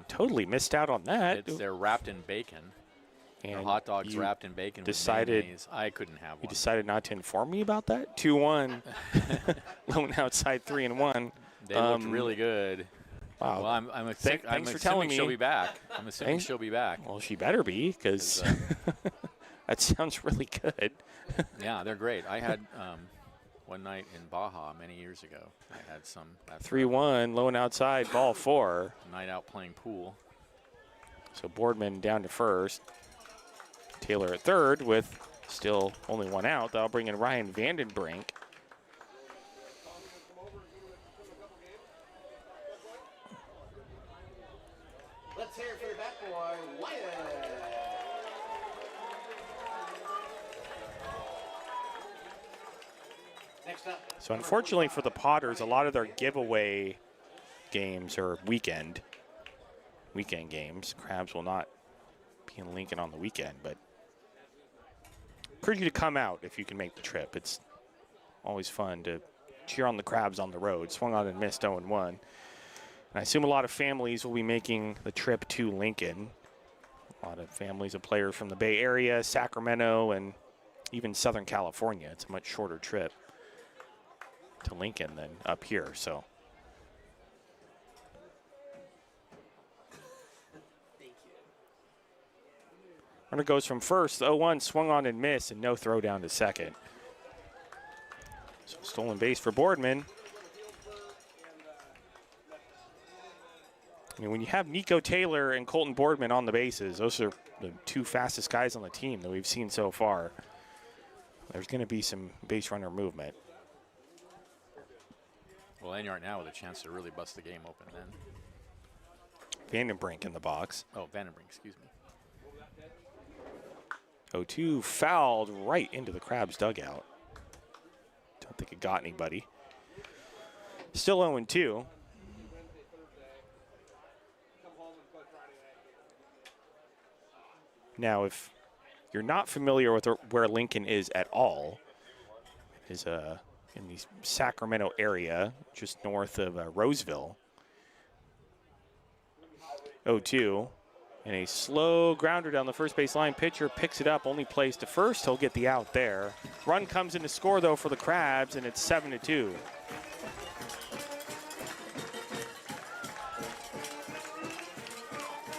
Totally missed out on that. they're wrapped in bacon. And They're hot dogs you wrapped in bacon. decided- with mayonnaise. I couldn't have You one. decided not to inform me about that? 2-1. Low and outside 3-1. They looked really good. Wow. Well, I'm Thanks for assuming telling she'll me. be back. I'm assuming Thanks. she'll be back. Well, she better be, because that sounds really good. Yeah, they're great. I had one night in Baja many years ago. I had some at 3-1, low and outside, ball 4. night out playing pool. So Boardman down to first. Taylor at third with still only 1 out. That'll bring in Ryan Vandenbrink. Let's hear it for the bat boy, Wyatt. Next up. So unfortunately for the Potters, a lot of their giveaway games are weekend games. Crabs will not be in Lincoln on the weekend, but encourage you to come out if you can make the trip. It's always fun to cheer on the Crabs on the road. Swung on and missed 0-1. And I assume a lot of families will be making the trip to Lincoln. A lot of families of players from the Bay Area, Sacramento, and even Southern California. It's a much shorter trip to Lincoln than up here, so. Runner goes from first, 0-1, swung on and missed, and no throw down to second. So stolen base for Boardman. I mean, when you have Nico Taylor and Colton Boardman on the bases, those are the 2 fastest guys on the team that we've seen so far. There's going to be some base runner movement. Well, Enyart now with a chance to really bust the game open then. Vandenbrink in the box. Oh, Vandenbrink, excuse me. 0-2 fouled right into the Crabs dugout. Don't think it got anybody. Still 0-2. Now, if you're not familiar with where Lincoln is at all, it is in the Sacramento area, just north of Roseville. 0-2. And a slow grounder down the first base line. Pitcher picks it up, only plays to first. He'll get the out there. Run comes in to score, though, for the Crabs, and it's 7-2.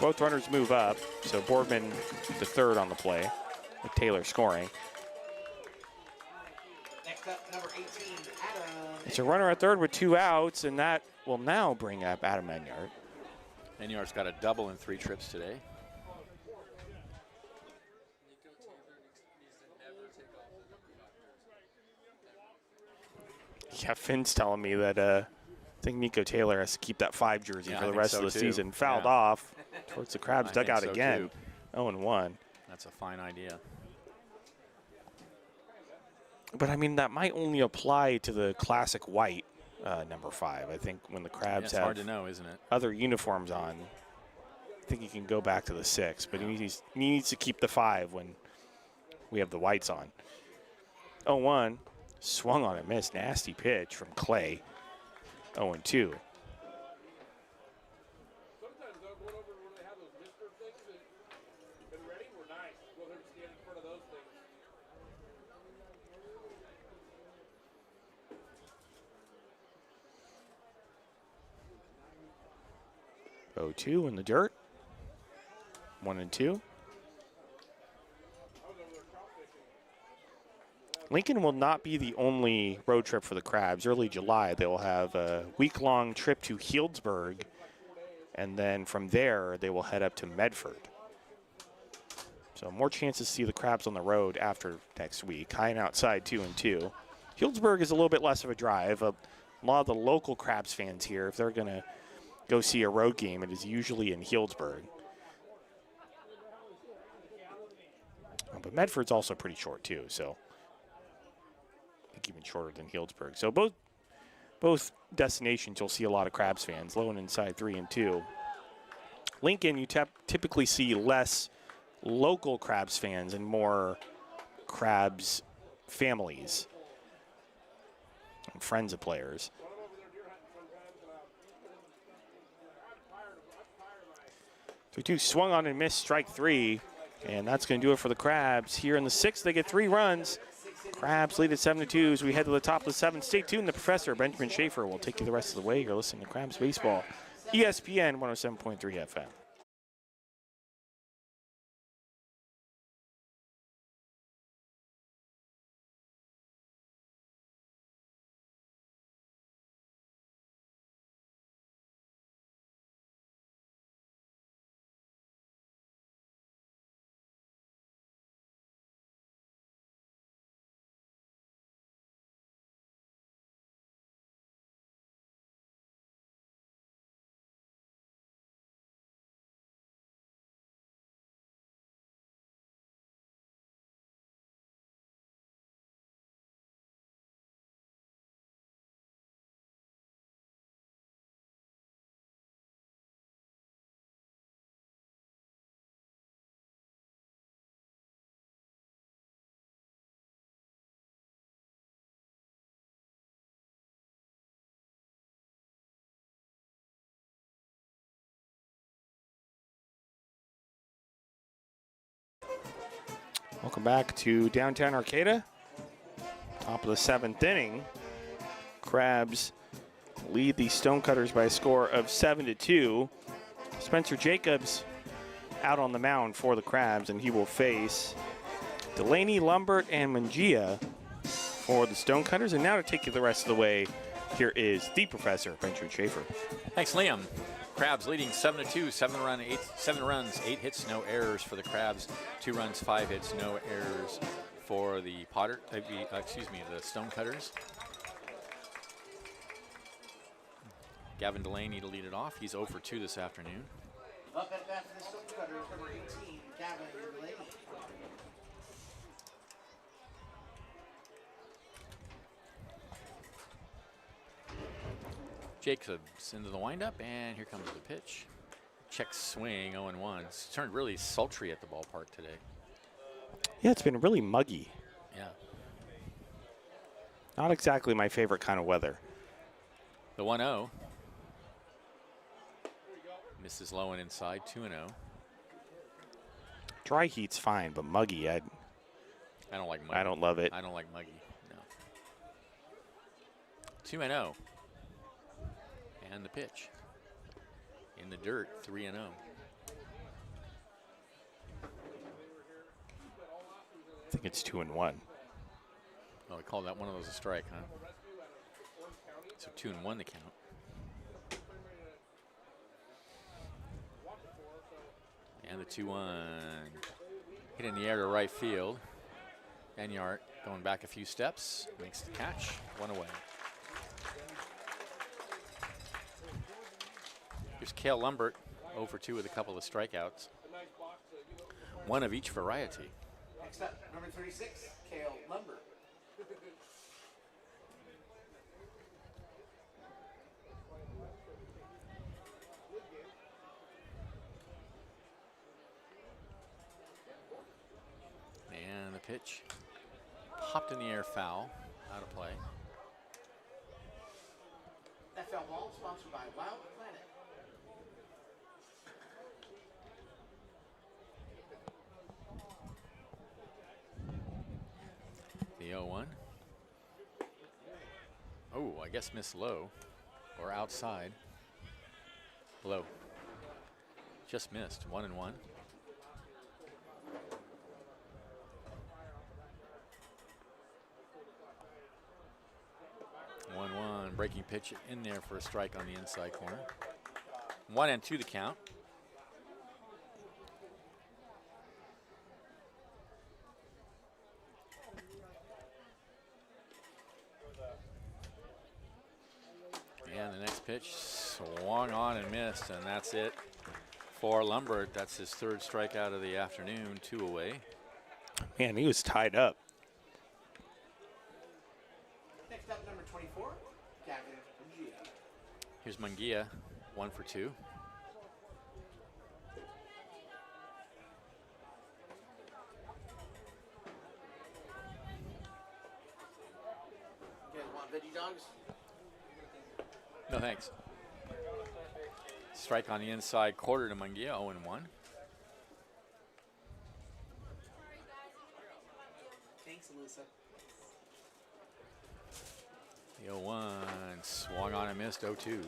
Both runners move up, so Boardman to third on the play, with Taylor scoring. Next up, number 18, Adam. It's a runner at third with 2 outs, and that will now bring up Adam Enyart. Enyart's got a double in 3 trips today. Yeah, Finn's telling me that I think Nico Taylor has to keep that 5 jersey Yeah, for I the think rest so of the too. season. Fouled Yeah. off towards the Crabs I think dugout so again. too. 0-1. That's a fine idea. But I mean, that might only apply to the classic white number 5. I think when the Yeah, Crabs it's have hard to know, isn't it? other uniforms on, I think he can go back to the 6. But he needs to keep the 5 when we have the whites on. 0-1. Swung on and missed. Nasty pitch from Clay. 0-2. Sometimes I'll go over where they have those Mr. things that been ready. We're nice. Go there and stand in front of those things. 0-2 in the dirt. 1-2. Lincoln will not be the only road trip for the Crabs. Early July, they will have a week-long trip to Healdsburg, and then from there, they will head up to Medford. So more chances to see the Crabs on the road after next week. High and outside 2-2. Healdsburg is a little bit less of a drive. A lot of the local Crabs fans here, if they're going to go see a road game, it is usually in Healdsburg. But Medford's also pretty short too, so I think even shorter than Healdsburg. So both destinations you'll see a lot of Crabs fans, low and inside 3-2. Lincoln, you typically see less local Crabs fans and more Crabs families and friends of players. 3-2 swung on and missed, strike 3. And that's going to do it for the Crabs. Here in the 6th, they get 3 runs. Crabs lead at 7-2 as we head to the top of the 7th. Stay tuned. The professor, Benjamin Schaefer, will take you the rest of the way. You're listening to Crabs Baseball, ESPN 107.3 FM. Welcome back to downtown Arcata. Top of the 7th inning. Crabs lead the Stonecutters by a score of 7-2. Spencer Jacobs out on the mound for the Crabs, and he will face Delaney, Lumbert, and Mangia for the Stonecutters. And now to take you the rest of the way, here is the professor, Benjamin Schaefer. Thanks, Liam. Crabs leading 7-2, 7 runs, 8 hits, no errors for the Crabs. 2 runs, 5 hits, no errors for the the Stonecutters. Gavin Delaney to lead it off. He's 0 for 2 this afternoon. Up at bat for the Stonecutters, number 18, Gavin Delaney. Jacobs into the windup, and here comes the pitch. Check swing, 0-1. It's turned really sultry at the ballpark today. Yeah, it's been really muggy. Yeah. Not exactly my favorite kind of weather. The 1-0. Misses low and inside, 2-0. Dry heat's fine, but muggy, I don't like muggy. I don't love it. I don't like muggy, no. 2-0. And the pitch. In the dirt, 3-0. I think it's 2-1. Oh, we call that one of those a strike, huh? So 2-1 the count. And the 2-1. Hit in the air to right field. Benyart going back a few steps. Makes the catch. 1 away. Here's Cale Lumbert, 0 for 2 with a couple of strikeouts. 1 of each variety. Next up, number 36, Cale Lumbert. And the pitch. Popped in the air, foul. Out of play. That foul ball sponsored by Wild Planet. The 0-1. Oh, I guess missed low or outside. Low. Just missed. 1-1. breaking pitch in there for a strike on the inside corner. 1-2 the count. And the next pitch swung on and missed, and that's it for Lumbert. That's his third strikeout of the afternoon, 2 away. Man, he was tied up. Next up, number 24, Gavin Mungia. Here's Mungia, 1 for 2. You guys want veggie dogs? No thanks. Strike on the inside quarter to Mungia, 0-1. Thanks, Alyssa. The 0-1 swung on and missed, 0-2.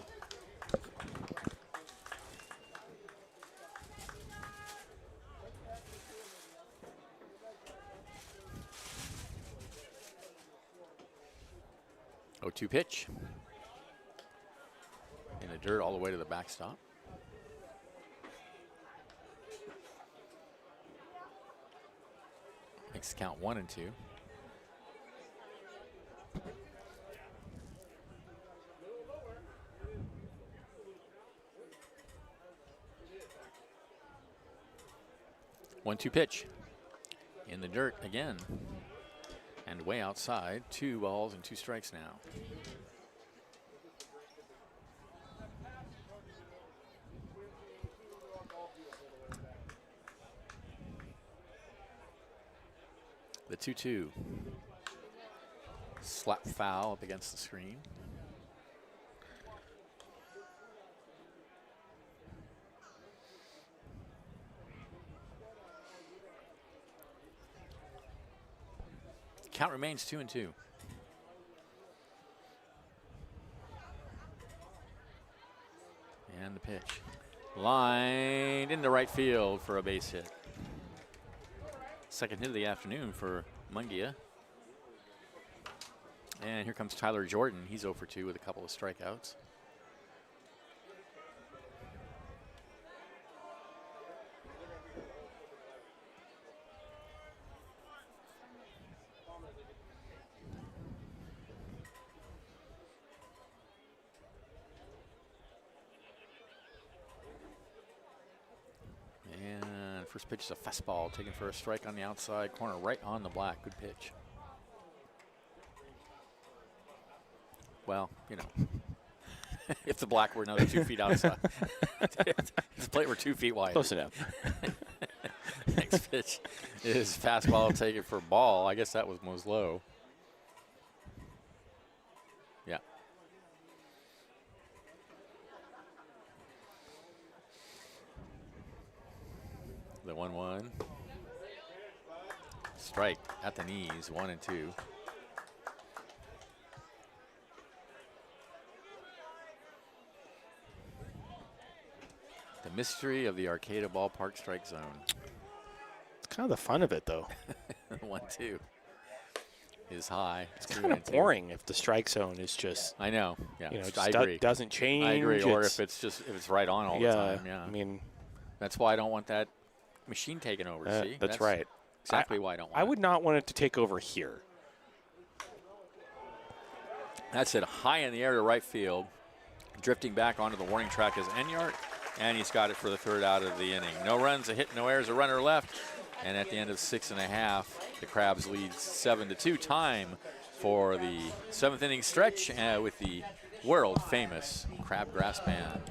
Oh-2 pitch. In the dirt all the way to the backstop. Makes the count 1-2. One-two pitch. In the dirt again. And way outside. 2 balls and 2 strikes now. The 2-2. Slap foul up against the screen. Count remains 2-2. And the pitch. Lined into right field for a base hit. Second hit of the afternoon for Mungia. And here comes Tyler Jordan. He's 0 for 2 with a couple of strikeouts. First pitch is a fastball taken for a strike on the outside corner, right on the black. Good pitch. Well, you know, if the black were another 2 feet outside, if the plate were 2 feet wide. Close enough. Next pitch is fastball taken for ball. I guess that was low. Yeah. The 1-1. Strike at the knees, 1-2. The mystery of the Arcata Ballpark strike zone. It's kind of the fun of it, though. 1-2 is high. It's kind of boring if the strike zone is just. I know. Yeah, you know, I agree. Doesn't change. I agree. Or if it's right on all the time. Yeah. I mean, that's why I don't want that machine taken over. See, that's right. Exactly why I don't want I would not want it to take over here. That's it, high in the air to right field. Drifting back onto the warning track is Enyart, and he's got it for the 3rd out of the inning. No runs, a hit, no errors, a runner left. And at the end of 6.5, the Crabs lead 7-2. Time for the 7th inning stretch with the world famous Crabgrass Band.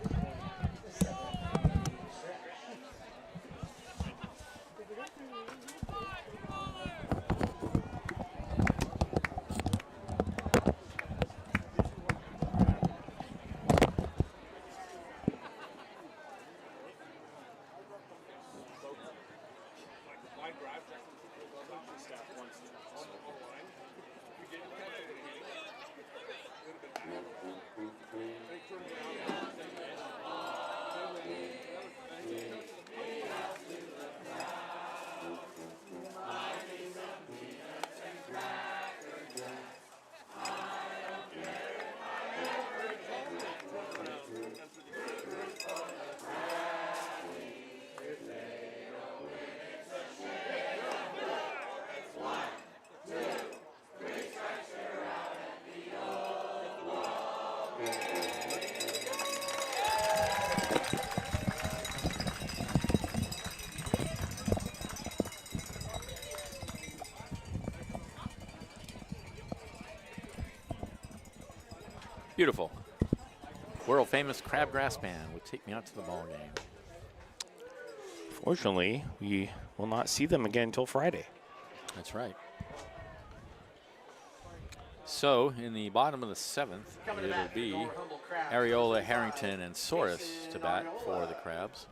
Beautiful. World famous crabgrass band would take me out to the ball game. Fortunately, we will not see them again until Friday. That's right. So in the bottom of the 7th, it'll be Areola, Harrington, and Soros to bat for the Crabs.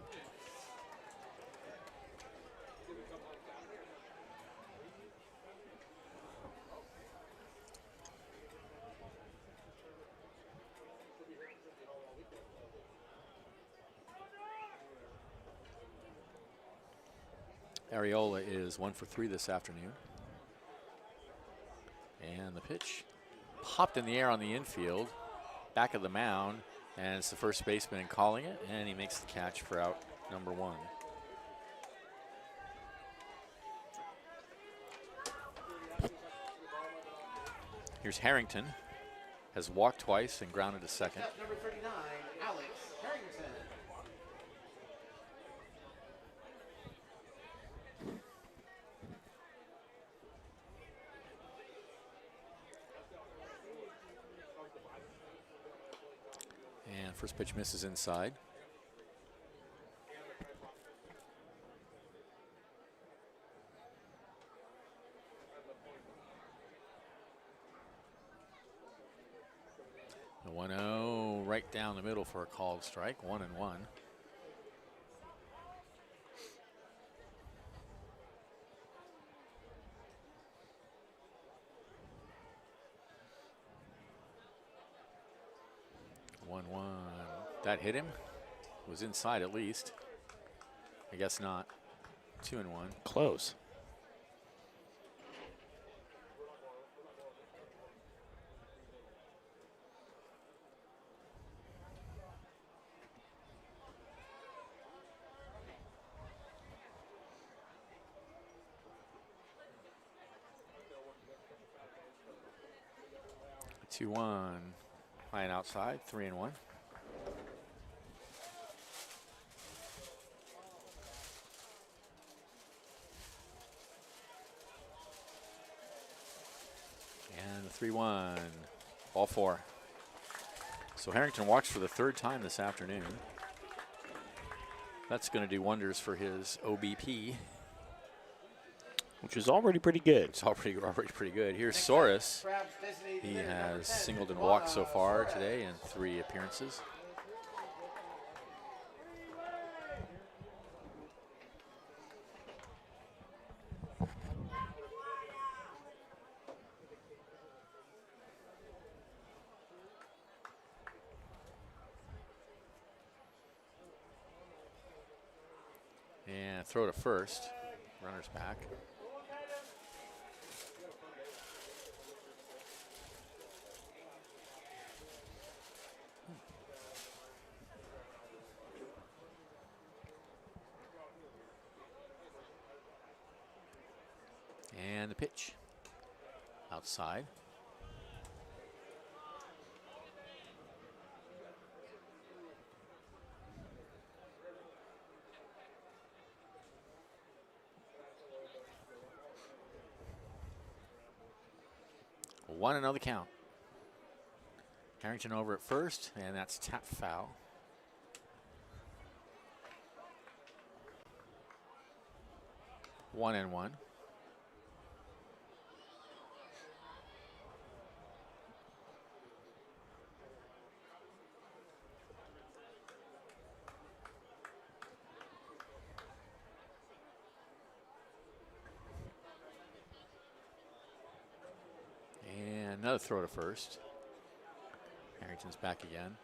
Areola is 1 for 3 this afternoon. And the pitch popped in the air on the infield, back of the mound, and it's the first baseman calling it, and he makes the catch for out number 1. Here's Harrington, has walked twice and grounded to second. Number 39, Alex Harrington. And first pitch misses inside. The 1-0 right down the middle for a called strike, 1-1. That hit him. Was inside at least. I guess not. 2-1. Close. Two one, high and outside, 3-1. And the 3-1, ball 4. So Harrington walks for the 3rd time this afternoon. That's going to do wonders for his OBP. Which is already pretty good. It's already pretty good. Here's Soros. He has singled and walked so far today in 3 appearances. And throw to first. Runner's back. And the pitch outside. One another count. Harrington over at first, and that's tap foul. One and one. And another throw to first. Harrington's back again.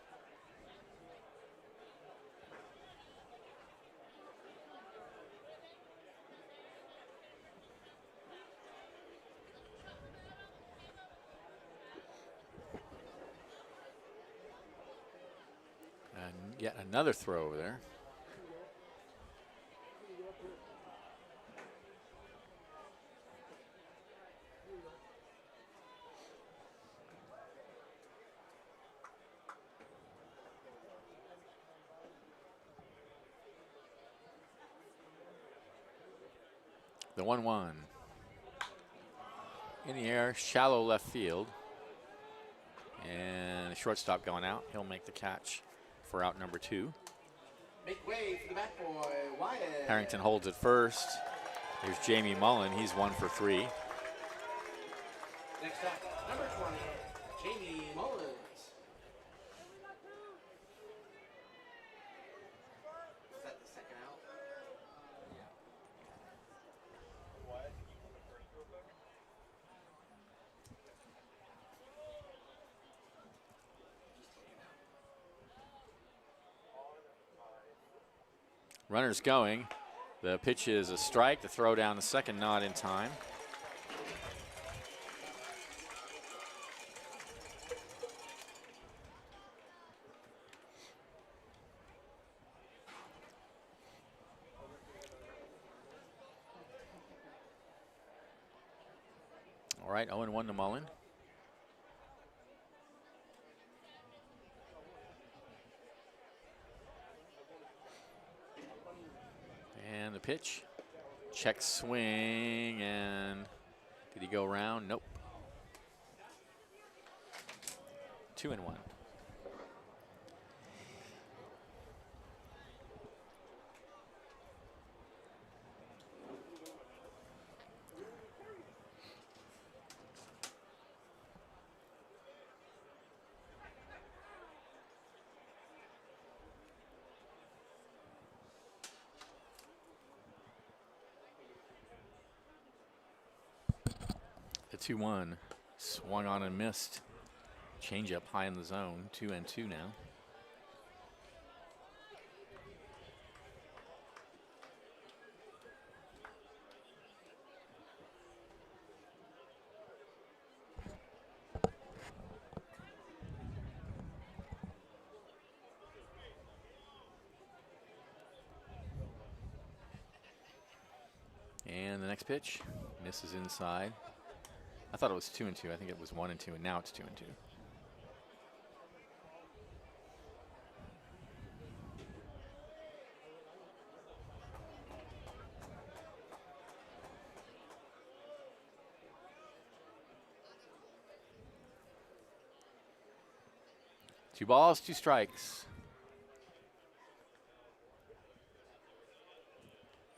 And yet another throw over there. The 1-1 in the air, shallow left field. And the shortstop going out. He'll make the catch for out number 2. Make way for the bat boy, Wyatt. Harrington holds it first. Here's Jamie Mullen. He's 1 for 3. Next up, number 20, Jamie Mullins. Is that the second out? Runners going. The pitch is a strike. The throw down the second, not in time. All right, 0-1 to Mullen. And the pitch. Check swing, and did he go around? Nope. 2-1. The 2-1 swung on and missed. Change up high in the zone. 2-2 now. And the next pitch misses inside. I thought it was 2-2. I think it was 1-2, and now it's 2-2. Two balls, 2 strikes.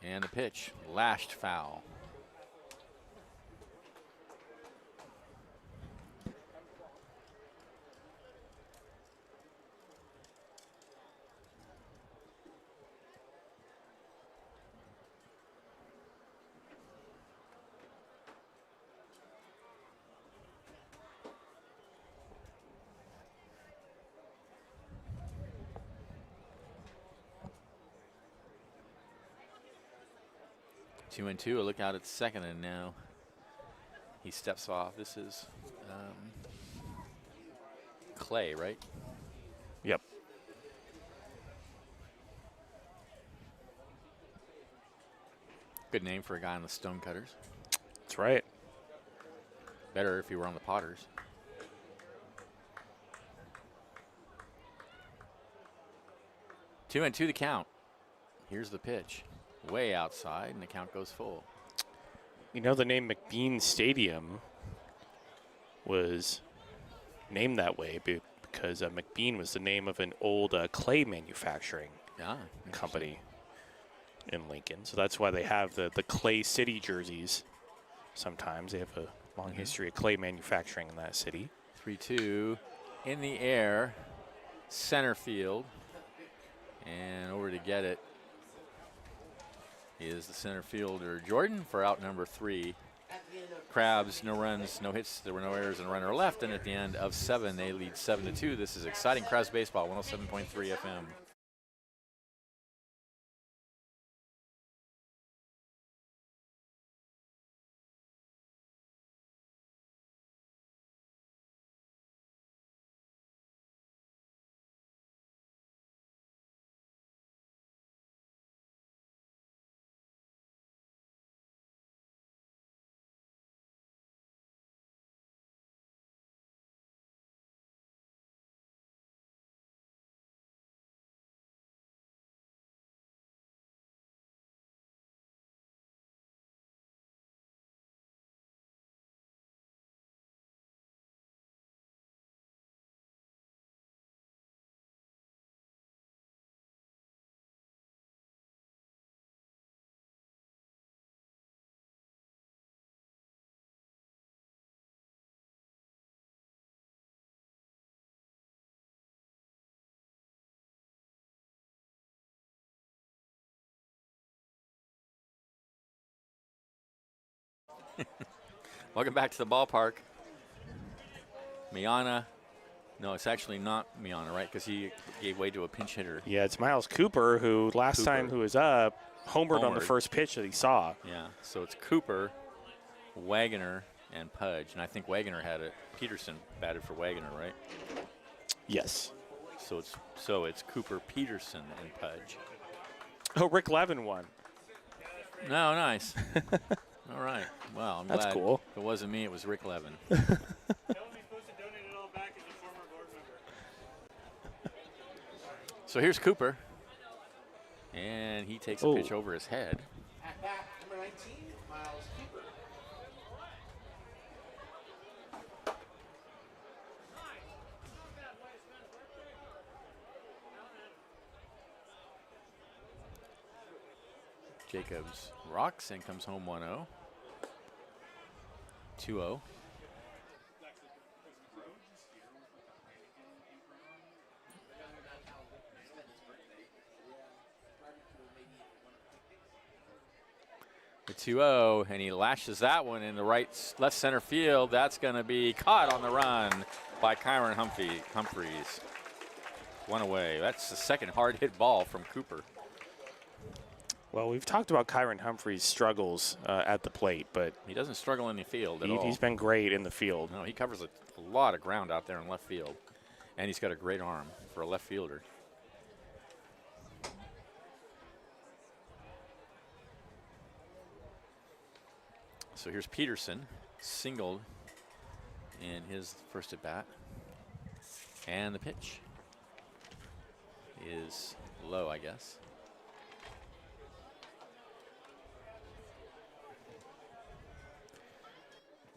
And the pitch, lashed foul. Two and two. A look out at second, and now he steps off. This is Clay, right? Yep. Good name for a guy on the Stonecutters. That's right. Better if he were on the Potters. Two and two to count. Here's the pitch. Way outside, and the count goes full. You know, the name McBean Stadium was named that way because McBean was the name of an old clay manufacturing company in Lincoln. So that's why they have the Clay City jerseys. Sometimes they have a long history of clay manufacturing in that city. 3-2 in the air, center field, and over to get it is the center fielder Jordan for out number 3. Crabs, no runs, no hits. There were no errors and a runner left. And at the end of 7, they lead 7-2. This is exciting Crabs baseball, 107.3 FM. Welcome back to the ballpark. Miana. No, it's actually not Miana, right? Because he gave way to a pinch hitter. Yeah, it's Miles Cooper, who last time who was up, homered on the Homered. first pitch that he saw. Yeah, so it's Cooper, Wagoner, and Pudge. And I think Wagoner had it. Peterson batted for Wagoner, right? Yes. So it's Cooper, Peterson, and Pudge. Oh, Rick Levin won. No, nice. All right. Well, I'm That's glad. cool. If it wasn't me, it was Rick Levin. So here's Cooper. And he takes a pitch over his head. At bat, number 19, Miles Cooper. Jacobs rocks and comes home 1-0. 2-0. The 2-0, and he lashes that one in the left center field. That's going to be caught on the run by Kyron Humphreys. One away. That's the second hard hit ball from Cooper. Well, we've talked about Kyron Humphreys' struggles at the plate, but He doesn't struggle in the field at all. he's been great in the field. No, he covers a lot of ground out there in left field, and he's got a great arm for a left fielder. So here's Peterson, singled in his first at bat, and the pitch is low, I guess.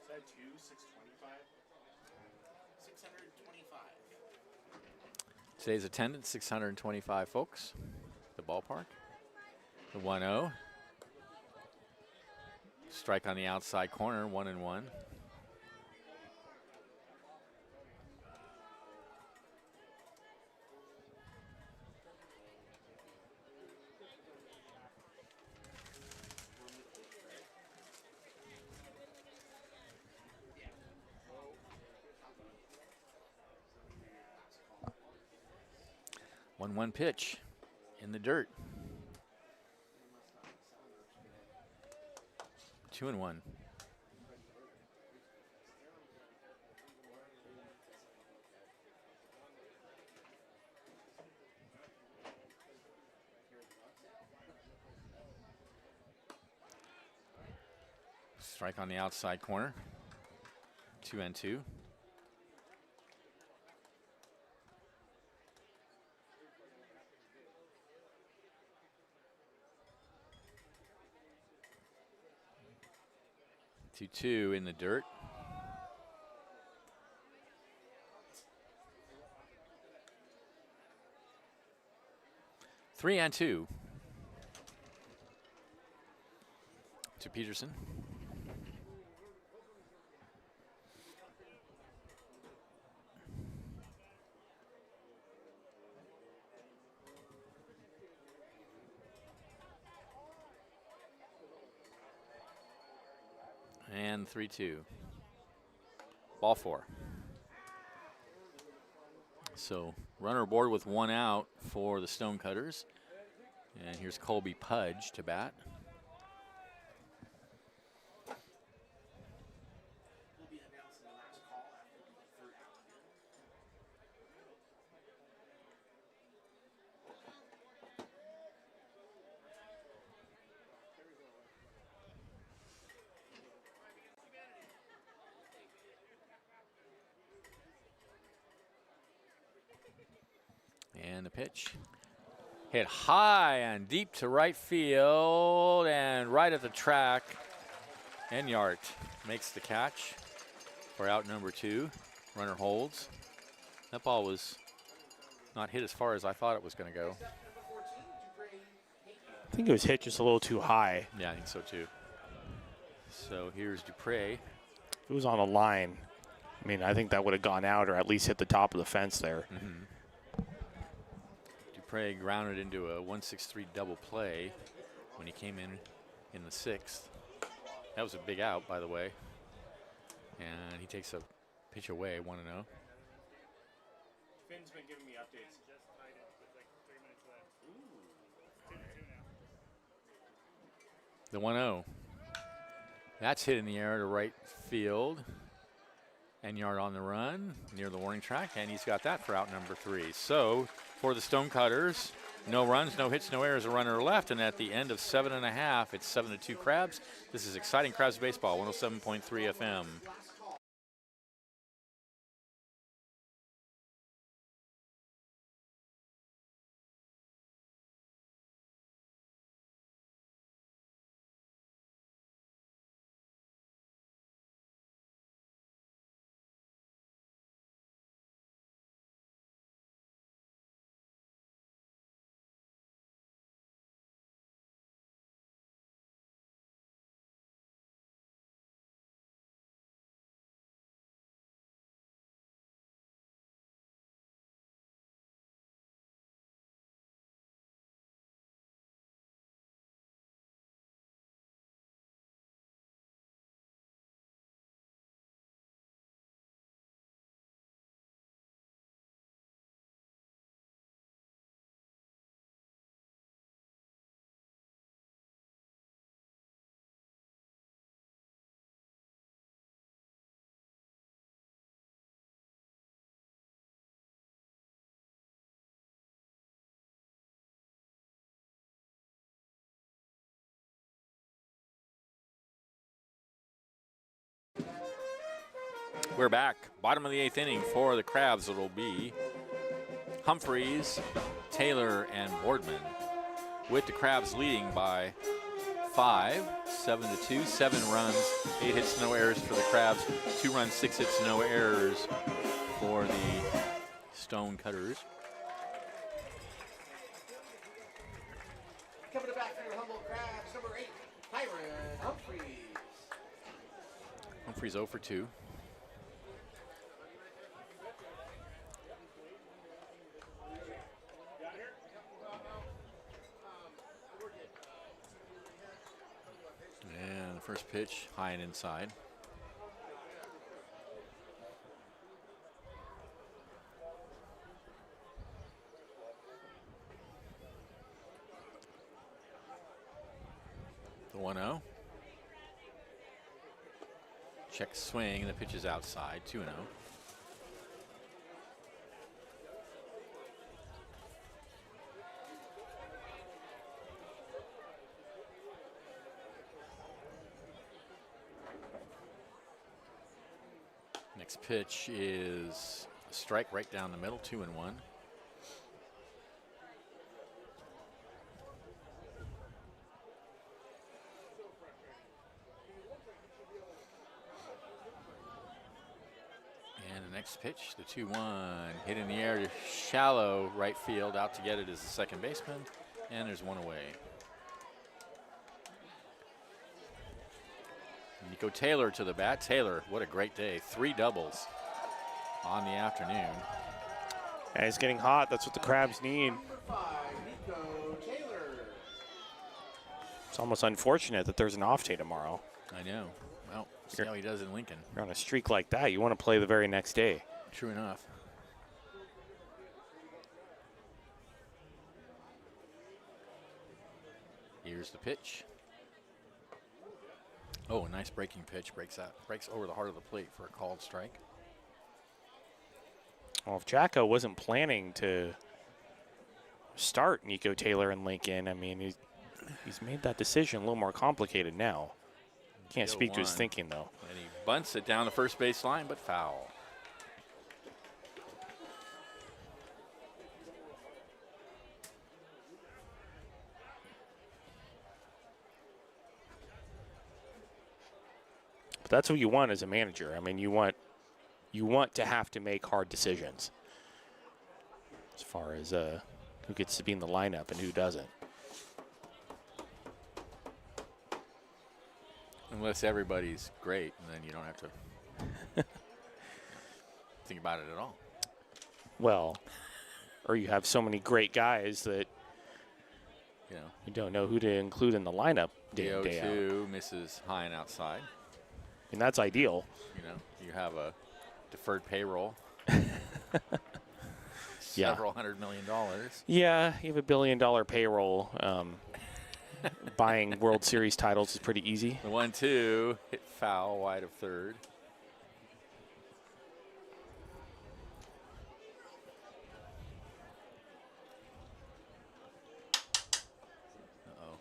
Is that 625? 625. Today's attendance, 625 folks. The ballpark. The 1-0. Strike on the outside corner, 1-1. One pitch in the dirt. 2-1. Strike on the outside corner. 2-2. 2-2 in the dirt. Three and two to Peterson. And 3-2. Ball four. So runner aboard with one out for the Stonecutters. And here's Colby Pudge to bat. He'll be announcing the last call after the third out. And the pitch. Hit high and deep to right field and right at the track. Enyart makes the catch for out number two. Runner holds. That ball was not hit as far as I thought it was going to go. I think it was hit just a little too high. Yeah, I think so too. So here's Dupre. If it was on a line, I mean, I think that would have gone out or at least hit the top of the fence there. Dupre grounded into a 1-6-3 double play when he came in the sixth. That was a big out, by the way. And he takes a pitch away, 1-0. Finn's been giving me updates. Just tied it with like 3 minutes left. 2-2 now. The 1-0. That's hit in the air to right field. And yard on the run near the warning track. And he's got that for out number 3. So for the Stonecutters, no runs, no hits, no errors, a runner left. And at the end of 7.5, it's 7-2 Crabs. This is exciting Crabs baseball, 107.3 FM. We're back. Bottom of the 8th inning for the Crabs. It'll be Humphreys, Taylor, and Boardman, with the Crabs leading by 5, 7-2, 7 runs, 8 hits, no errors for the Crabs, 2 runs, 6 hits, no errors for the Stonecutters. Coming back for your Humboldt Crabs, number 8, Tyron Humphreys. Humphreys 0 for 2. And the first pitch, high and inside. The 1-0. Check swing, and the pitch is outside, 2-0. Next pitch is a strike right down the middle, 2-1. And the next pitch, the 2-1, hit in the air to shallow right field. Out to get it is the second baseman, and there's one away. Nico Taylor to the bat. Taylor, what a great day. 3 doubles on the afternoon. And it's getting hot. That's what the Crabs need. Number 5, Nico Taylor. It's almost unfortunate that there's an off day tomorrow. I know. Well, see how he does in Lincoln. You're on a streak like that, you want to play the very next day. True enough. Here's the pitch. Oh, a nice breaking pitch. Breaks over the heart of the plate for a called strike. Well, if Jacko wasn't planning to start Nico Taylor in Lincoln, I mean, he's made that decision a little more complicated now. Can't speak to his thinking, though. And he bunts it down the first base line, but foul. But that's what you want as a manager. I mean, you want to have to make hard decisions as far as who gets to be in the lineup and who doesn't. Unless everybody's great, and then you don't have to think about it at all. Well, or you have so many great guys that You know, We don't know who to include in the lineup day in, day out. 0-2 misses high and outside. And that's ideal. You know, you have a deferred payroll. Yeah. Several $100 million. Yeah, you have $1 billion payroll. Buying World Series titles is pretty easy. The 1-2 hit foul wide of third. Uh-oh.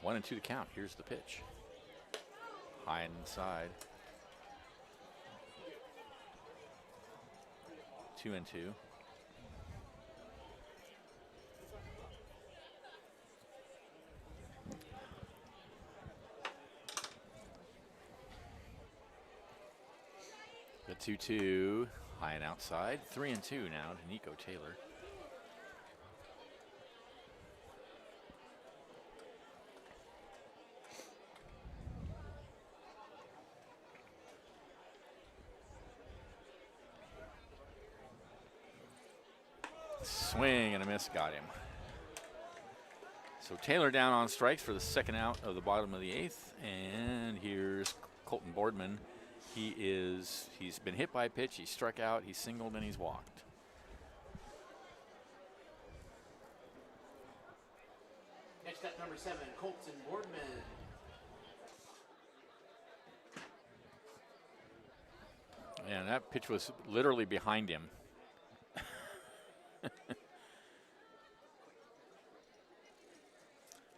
One and two to count. Here's the pitch. High and inside. 2-2. The 2-2, high and outside. 3-2 now to Nico Taylor. Swing and a miss got him. So Taylor down on strikes for the second out of the bottom of the eighth. And here's Colton Boardman. He's been hit by a pitch, he's struck out, he's singled, and he's walked. Next up, number 7, Colton Boardman. And that pitch was literally behind him.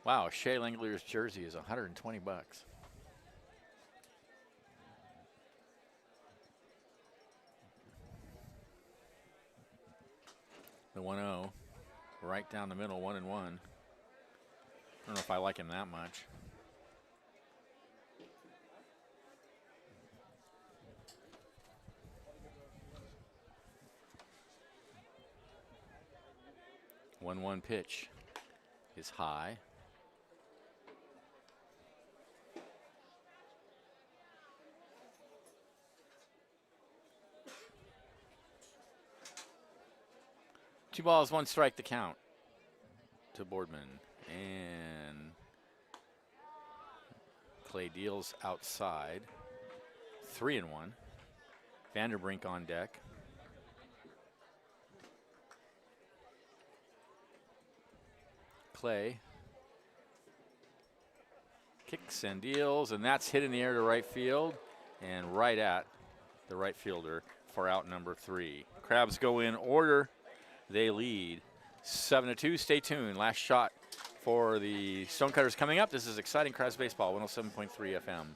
Wow, Shea Langler's jersey is $120. The 1-0, right down the middle, 1-1. I don't know if I like him that much. One pitch is high. Two balls, one strike to count to Boardman. And Clay deals outside. 3-1. Vanderbrink on deck. Clay kicks and deals, and that's hit in the air to right field and right at the right fielder for out number 3. Crabs go in order. They lead 7-2. Stay tuned. Last shot for the Stonecutters coming up. This is exciting Crabs baseball, 107.3 FM.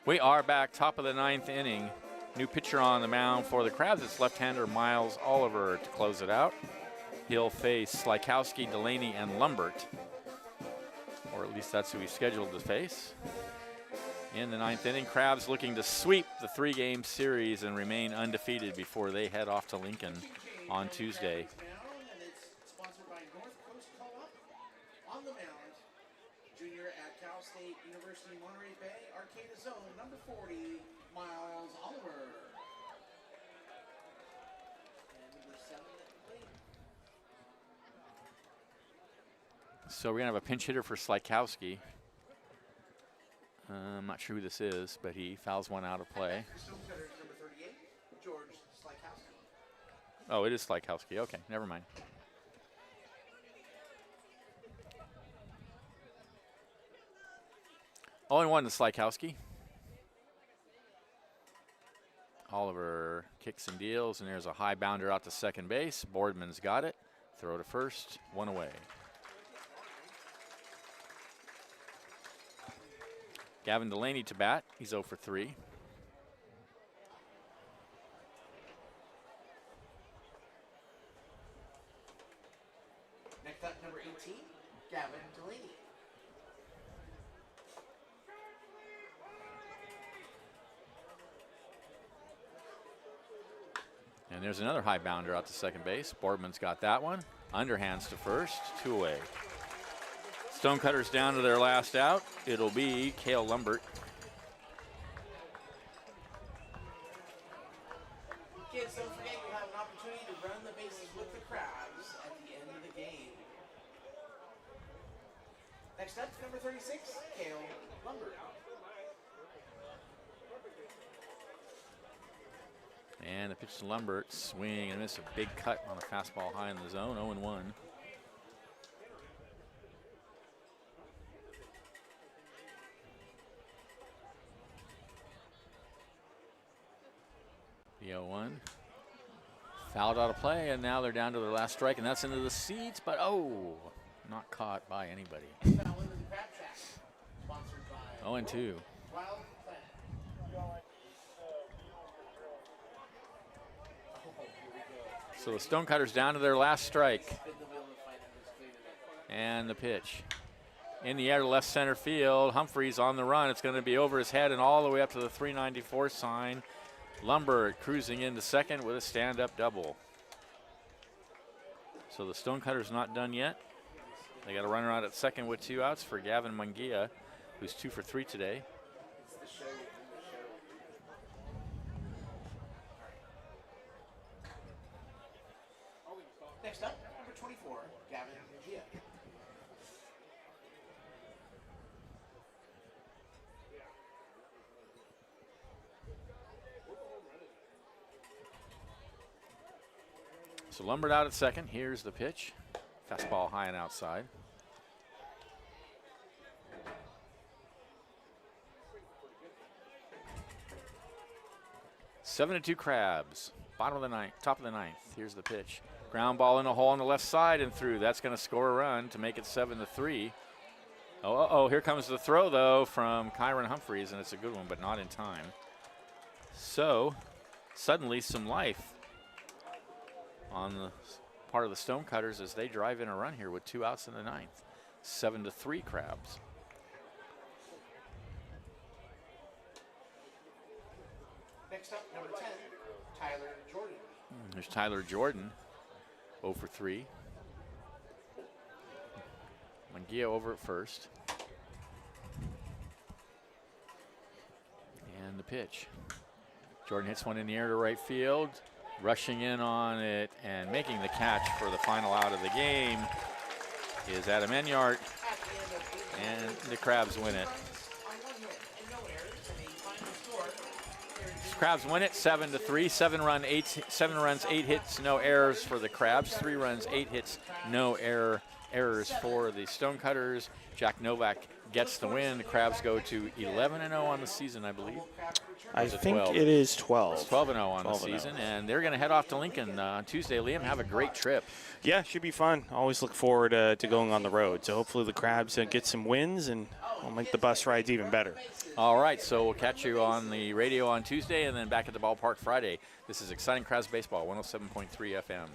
We are back, top of the 9th inning. New pitcher on the mound for the Crabs. It's left-hander Miles Oliver to close it out. He'll face Slikowski, Delaney, and Lumbert. Or at least that's who he's scheduled to face. In the 9th inning, Crabs looking to sweep the 3-game series and remain undefeated before they head off to Lincoln on Tuesday. And it's sponsored by North Coast Co-op. On the mound, junior at Cal State University Monterey Bay, Arcata Zone, number 40, Miles Oliver. And number 7 at the plate, So we're going to have a pinch hitter for Slykowski. I'm not sure who this is, but he fouls one out of play. Stonecutters number 38, George Slykowski. Oh, it is Slykowski. Okay, never mind. All in one to Slykowski. Oliver kicks and deals, and there's a high bounder out to second base. Boardman's got it. Throw to first, one away. Gavin Delaney to bat. He's 0 for 3. Next up, number 18, Gavin Delaney. And there's another high bounder out to second base. Boardman's got that one. Underhands to first, 2 away. Stonecutters down to their last out. It'll be Cale Lumbert. Kids, don't forget you have an opportunity to run the bases with the Crabs at the end of the game. Next up, number 36, Cale Lumbert. And the pitch to Lumbert, swing and miss, a big cut on a fastball high in the zone, 0-1. The 0-1. Fouled out of play, and now they're down to their last strike, and that's into the seats, but not caught by anybody. Now into the Crab Shack, sponsored by 0-2. Wild Planet. So the Stonecutters down to their last strike. And the pitch. In the air to left center field. Humphreys on the run. It's going to be over his head and all the way up to the 394 sign. Lumbert cruising into second with a stand-up double. So the Stonecutters not done yet. They got a runner out at second with 2 outs for Gavin Mungia, who's 2 for 3 today. Next up, number 24, Gavin Gia. So Lumbert out at second. Here's the pitch. Fastball high and outside. Seven to 2 Crabs. Bottom of the ninth, top of the ninth. Here's the pitch. Ground ball in a hole on the left side and through. That's going to score a run to make it 7-3. Oh, here comes the throw, though, from Kyron Humphreys, and it's a good one, but not in time. So, suddenly some life on the part of the Stonecutters as they drive in a run here with 2 outs in the ninth. 7-3 Crabs. Next up, number 10, Tyler Jordan. There's Tyler Jordan, 0 for 3. Mungia over at first. And the pitch. Jordan hits one in the air to right field. Rushing in on it and making the catch for the final out of the game is Adam Enyart. And the Crabs win it. Crabs win it 7-3. 7 runs, 8 hits, no errors for the Crabs. 3 runs, 8 hits, no errors for the Stonecutters. Jack Novak gets the win. The Crabs go to 11-0 on the season, I believe. I think it is 12. It's 12-0 on the season, and they're going to head off to Lincoln on Tuesday. Liam, have a great trip. Yeah, should be fun. Always look forward to going on the road. So hopefully the Crabs get some wins, and we'll make the bus rides even better. All right, so we'll catch you on the radio on Tuesday and then back at the ballpark Friday. This is Exciting Crabs Baseball, 107.3 FM.